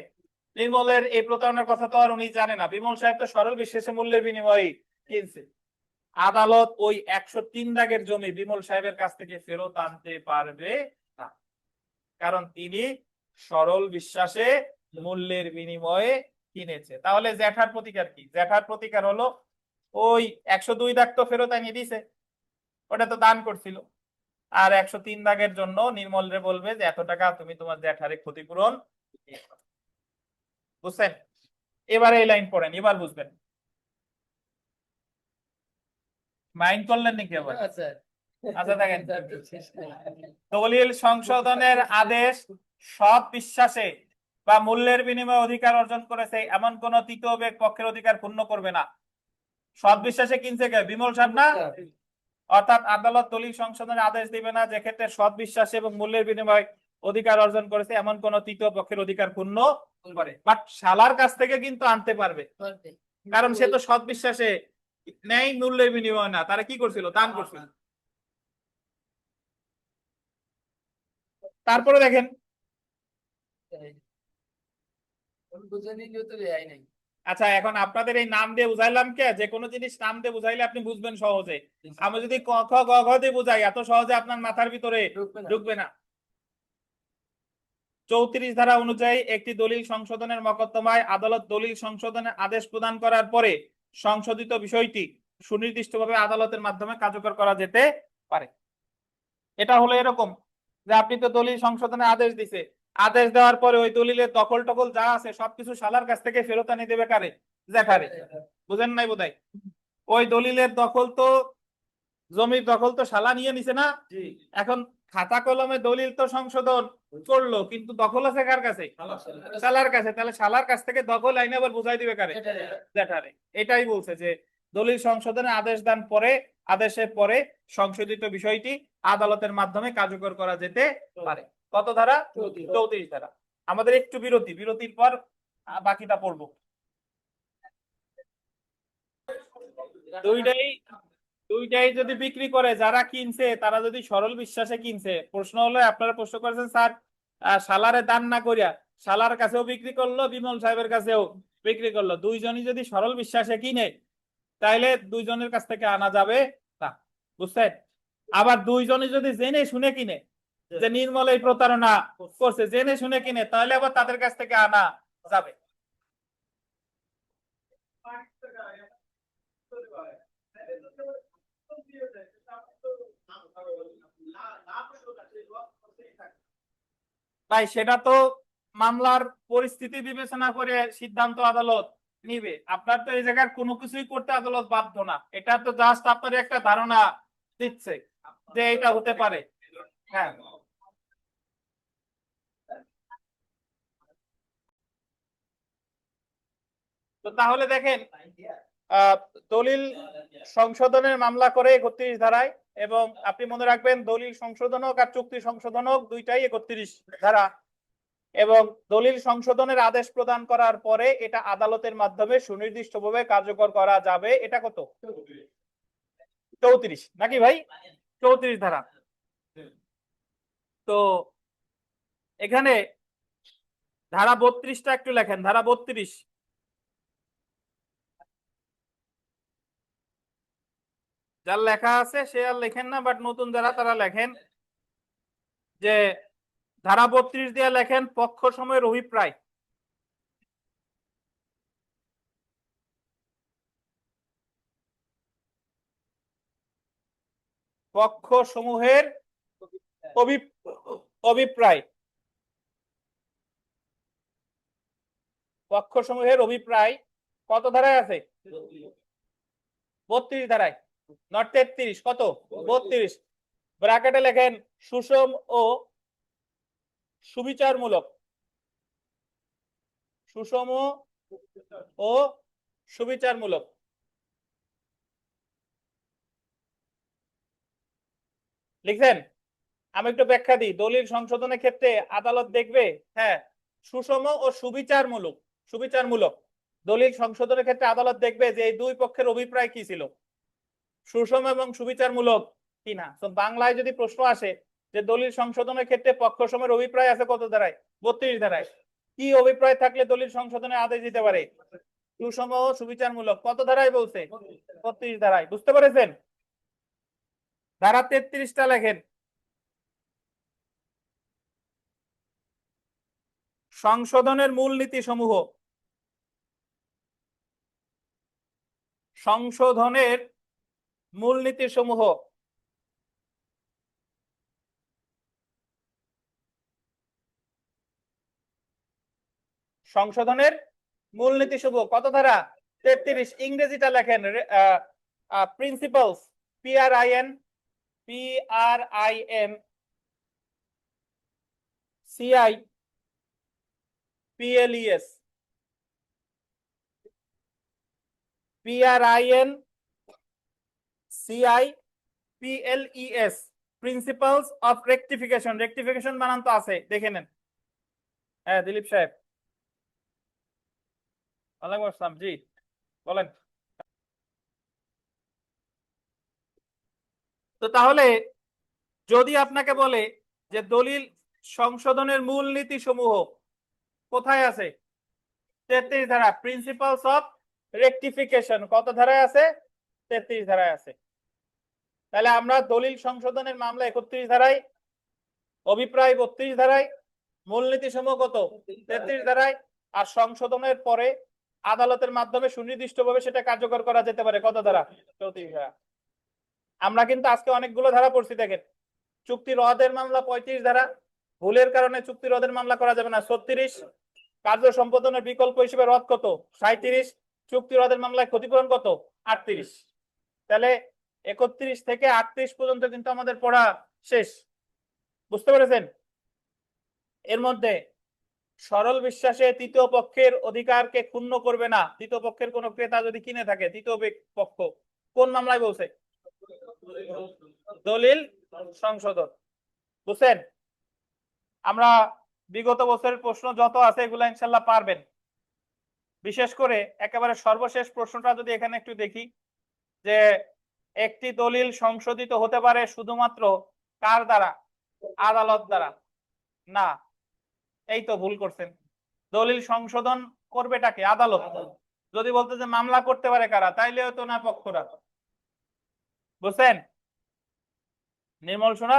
নির্মলের এই প্রতারণার কথা তো আর উনি জানে না। বিমল সাহেব তো সরল বিশ্বাসে মূল্যের বিনিময়ে কিনছে। আদালত ওই 103 দাগের জমি বিমল সাহেবের কাছ থেকে ফেরত আনতে পারবে না, কারণ তিনি সরল বিশ্বাসে মূল্যের বিনিময়ে কিনেছে। তাহলে জ্যাঠার প্রতিকার কি? জ্যাঠার প্রতিকার হলো ওই 102 দাগ তো ফেরত আনিয়ে দিছে, ওটা তো দান করছিল। আর 103 দাগের জন্য নির্মলরে বলবে যে এত টাকা তুমি তোমার জ্যাঠারে ক্ষতিপূরণ। বুঝছেন? এবারে এই লাইন পড়েন, এবার বুঝবেন। মাইন্ড করলেন নাকি আবার? আচ্ছা আচ্ছা দেখেন, দলিল সংশোধনের আদেশ সৎ বিশ্বাসে বা মূল্যের বিনিময়ে অধিকার অর্জন করেছে এমন কোন তৃতীয় পক্ষের অধিকার ক্ষুণ্ণ করবে না। সৎ বিশ্বাসে কিনছে কে? বিমল সাহেব না? অর্থাৎ আদালত দলিল সংশোধনের আদেশ দিবে না যে ক্ষেত্রে সৎ বিশ্বাসে এবং মূল্যের বিনিময়ে অধিকার অর্জন করেছে এমন কোন তৃতীয় পক্ষের অধিকার ক্ষুণ্ণ করে। বাট শালার কাছ থেকে কিন্তু আনতে পারবে, কারণ সে তো সৎ বিশ্বাসে নেই, মূল্যের বিনিময় না, তারা কি করছিল? দান করছিল। তারপরে দেখেন, আচ্ছা এখন আপনাদের এই নাম দিয়ে বুঝাইলাম কে? যে কোনো জিনিস নাম দিয়ে বুঝাইলে আপনি বুঝবেন সহজে। আমি যদি ক খ গ ঘ দিয়ে বুঝাই, এত সহজে আপনার মাথার ভিতরে ঢুকবে না। 34 ধারা অনুযায়ী একটি দলিল সংশোধনের মকদ্দমায় আদালত দলিল সংশোধনের আদেশ প্রদান করার পরে সংশোধিত বিষয়টি সুনির্দিষ্টভাবে আদালতের মাধ্যমে কার্যকর করা যেতে পারে। এটা হলো এরকম যে আপনি তো দলিল সংশোধনের আদেশ দিছে, আদেশ দেওয়ার পরে ওই দলিলের দখল টকল যা আছে সবকিছু শালার কাছ থেকে ফেরত আনি দেবে কারে? জ্যাঠারে। বুঝেন নাই বোধহয়? ওই দলিলের দখল তো, জমির দখল তো শালা নিয়ে নিছে না? এখন খাতা কলমে দলিল তো সংশোধন করলো, কিন্তু দখল আছে কার কাছে? শালার কাছে। তাহলে শালার কাছ থেকে দখল আইনে আবার বুঝাই দিবে কারে? জ্যাঠারে। এটাই বলছে যে দলিল সংশোধনের আদেশ দান পরে, আদেশের পরে সংশোধিত বিষয়টি আদালতের মাধ্যমে কার্যকর করা যেতে পারে। কত ধারা? 34 ধারা। আমাদের একটু বিরতি, বিরতির পর বাকিটা পড়বো। দুইটাই যদি বিক্রি করে, যারা কিনছে তারা যদি সরল বিশ্বাসে কিনছে, প্রশ্ন হলো আপনারা প্রশ্ন করেছেন স্যার শালারে দান না করিয়া শালার কাছেও বিক্রি করলো, বিমল সাহেবের কাছেও বিক্রি করলো, দুইজনই যদি সরল বিশ্বাসে কিনে তাইলে দুইজনের কাছ থেকে আনা যাবে না। বুঝছেন? আবার দুইজনই যদি জেনে শুনে কিনে, যে নির্মল এই প্রতারণা করছে, জেনে শুনে কিনে, তাহলে আবার তাদের কাছ থেকে আনা যাবে। তাই সেটা তো মামলার পরিস্থিতি বিবেচনা করে সিদ্ধান্ত আদালত নিবে। আপনার তো এই জায়গার কোনো কিছুই করতে আদালত বাধ্য না, এটা তো জাস্ট আপনার একটা ধারণা দিচ্ছে যে এটা হতে পারে। হ্যাঁ, তো তাহলে দেখেন আহ, দলিল সংশোধনের মামলা করে 31 ধারায়, এবং আপনি মনে রাখবেন দলিল সংশোধন হোক আর চুক্তি সংশোধন হোক দুইটাই 31 ধারা, এবং দলিল সংশোধনের আদেশ প্রদান করার পরে এটা আদালতের মাধ্যমে সুনির্দিষ্টভাবে কার্যকর করা যাবে। এটা কত? 34 নাকি ভাই? 34 ধারা। তো এখানে ধারা 32টা একটু লেখেন, ধারা 32। যার লেখা আছে সে আর লেখেন না, বাট নতুন যারা তারা লেখেন যে ধারা 32 দিয়ে লেখেন পক্ষ সময়ের অভিপ্রায়। পক্ষ সমূহের অভিপ্রায়, পক্ষ সমূহের অভিপ্রায় কত ধারায় আছে? 32 ধারায়, নট 33। কত? 32। ব্র্যাকেটে লেখেন সুষম ও সুবিচারমূলক, সুষম ও সুবিচারমূলক। লিখছেন? আমি একটু ব্যাখ্যা দিই। দলিল সংশোধনের ক্ষেত্রে আদালত দেখবে, হ্যাঁ, সুষম ও সুবিচারমূলক, সুবিচারমূলক দলিল সংশোধনের ক্ষেত্রে আদালত দেখবে যে এই দুই পক্ষের অভিপ্রায় কি ছিল, সুষম এবং সুবিচারমূলক কিনা। তো বাংলায় যদি প্রশ্ন আসে যে দলিল সংশোধনের ক্ষেত্রে পক্ষ সময়ের অভিপ্রায় আছে কত ধারায়? 32 ধারায়। কি অভিপ্রায় থাকলে দলিল সংশোধনের আদেশ দিতে পারে? সুষম ও সুবিচারমূলক। কত ধারায় বলছে? 32 ধারায়। বুঝতে পেরেছেন? ধারা 33টা লেখেন, সংশোধনের মূলনীতি সমূহ, সংশোধনের মূলনীতি সমূহ সংশোধনের মূলনীতি সমূহ কত ধারা? 33। ইংরেজিটা লেখেন principles, PRIN CI PLES, PRIN CI PLES, principles of rectification. Rectification বানান তো আছে, দেখে নেন। হ্যাঁ দিলীপ সাহেব, ওয়ালাইকুম আসসালাম, জি বলেন। তো তাহলে যদি আপনাকে বলে যে দলিল সংশোধনের মূলনীতি সমূহ কোথায় আছে? 33 ধারা, প্রিন্সিপালস অফ রেকটিফিকেশন কত ধারায় আছে? 33 ধারায় আছে। তাহলে আমরা দলিল সংশোধনের মামলা 31 ধারায়, অভিপ্রায় 32 ধারায়, মূলনীতি সমূহ কত? 33 ধারায়। আর সংশোধনের পরে আদালতের মাধ্যমে সুনির্দিষ্টভাবে সেটা কার্যকর করা যেতে পারে কত ধারা? 34 ধারা। আমরা কিন্তু আজকে অনেকগুলো ধারা পড়ছি। দেখেন, চুক্তি রদের মামলা 35 ধারা, ভুলের কারণে চুক্তি রদের মামলা করা যাবে না 36, কার্য সম্পাদনের বিকল্প হিসেবে রদ কত? 37, চুক্তি রদের মামলায় ক্ষতিপূরণ কত? 38। তাহলে 31 থেকে 38 পর্যন্ত কিন্তু আমাদের পড়া শেষ। বুঝতে পেরেছেন? এর মধ্যে সরল বিশ্বাসে তৃতীয় পক্ষের অধিকারকে ক্ষুণ্ণ করবে না। তৃতীয় পক্ষের কোন ক্রেতা যদি কিনে থাকে, তৃতীয় পক্ষ কোন মামলায় বলছে? দলিল সংশোধন। বুঝছেন? আমরা বিগত বছরের প্রশ্ন যত আছে এগুলা ইনশাল্লাহ পারবেন। বিশেষ করে একেবারে সর্বশেষ প্রশ্নটা যদি এখানে একটু দেখি, যে একটি দলিল সংশোধিত হতে পারে শুধুমাত্র কার দ্বারা? আদালত দ্বারা না। এই তো ভুল করছেন। দলিল সংশোধন করবেটাকে? আদালত। যদি বলতে যে মামলা করতে পারে কারা, তাইলেও তো না পক্ষরা। বুঝছেন নির্মল সোনা?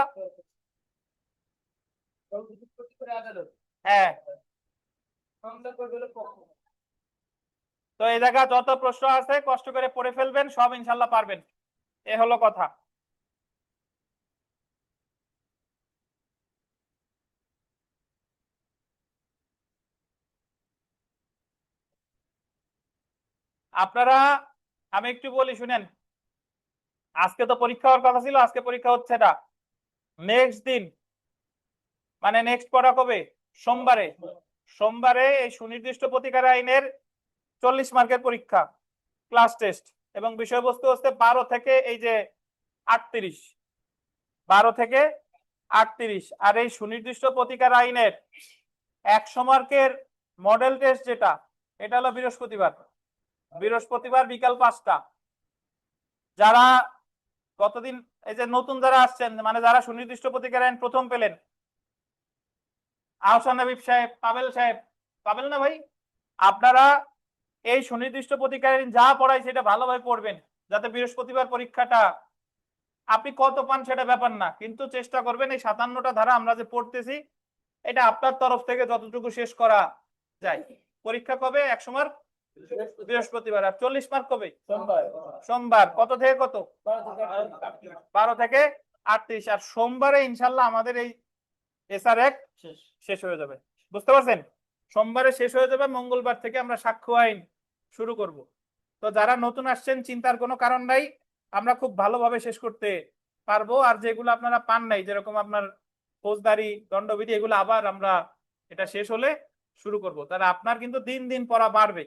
হ্যাঁ। তো এই জায়গা যত প্রশ্ন আছে কষ্ট করে পড়ে ফেলবেন, সব ইনশাল্লাহ পারবেন। এ হলো কথা। আপনারা, আমি একটু বলি শুনেন, আজকে তো পরীক্ষা হওয়ার কথা ছিল, আজকে পরীক্ষা হচ্ছে না, নেক্সট দিন মানে নেক্সট পড়া কবে? সোমবারে। সোমবারে এই সুনির্দিষ্ট প্রতিকার আইনের 40 মার্কের পরীক্ষা, ক্লাস টেস্ট, এবং বিষয়বস্তু হচ্ছে 12 থেকে এই যে 38, 12 থেকে 38। আর এই সুনির্দিষ্ট প্রতিকার আইনের 100 মার্কের মডেল টেস্ট যেটা, এটা হলো বৃহস্পতিবার বিকাল 5টা। যারা গতদিন এই যে নতুন যারা আসছেন, মানে যারা সুনির্দিষ্ট প্রতিকার আইন প্রথম পেলেন, আহসান হাবিব সাহেব, পাবেল না ভাই, আপনারা এই সুনির্দিষ্ট প্রতিকার আইন যা পড়াই সেটা ভালোভাবে পড়বেন, যাতে বৃহস্পতিবার পরীক্ষাটা আপনি কত পান সেটা ব্যাপার না, কিন্তু চেষ্টা করবেন এই 57টা ধারা আমরা যে পড়তেছি এটা আপনার তরফ থেকে যতটুকু শেষ করা যায়। পরীক্ষা কবে? 100 মার্ক বৃহস্পতিবার। আর 40 মার্ক কবে? সোমবার। কত থেকে কত? 12 থেকে 38। আর সোমবারে ইনশাল্লাহ আমাদের এই এসআর এক শেষ হয়ে যাবে, বুঝতে পারছেন? সোমবারে শেষ হয়ে যাবে, মঙ্গলবার থেকে আমরা সাক্ষ্য আইন শুরু করব। তো যারা নতুন আসছেন চিন্তার কোনো কারণ নাই, আমরা খুব ভালোভাবে শেষ করতে পারবো। আর যেগুলো আপনারা পান নাই, যেরকম আপনার ফৌজদারি, দণ্ডবিধি, এগুলো আবার আমরা এটা শেষ হলে শুরু করব। তাহলে আপনার কিন্তু দিন দিন পড়া বাড়বে।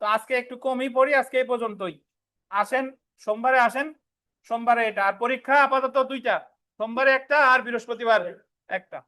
তো আজকে একটু কমই পড়ি, আজকে এই পর্যন্তই। আসেন সোমবারে, আসেন সোমবারে এটা। আর পরীক্ষা আপাতত 2টা, সোমবারে একটা আর বৃহস্পতিবার একটা।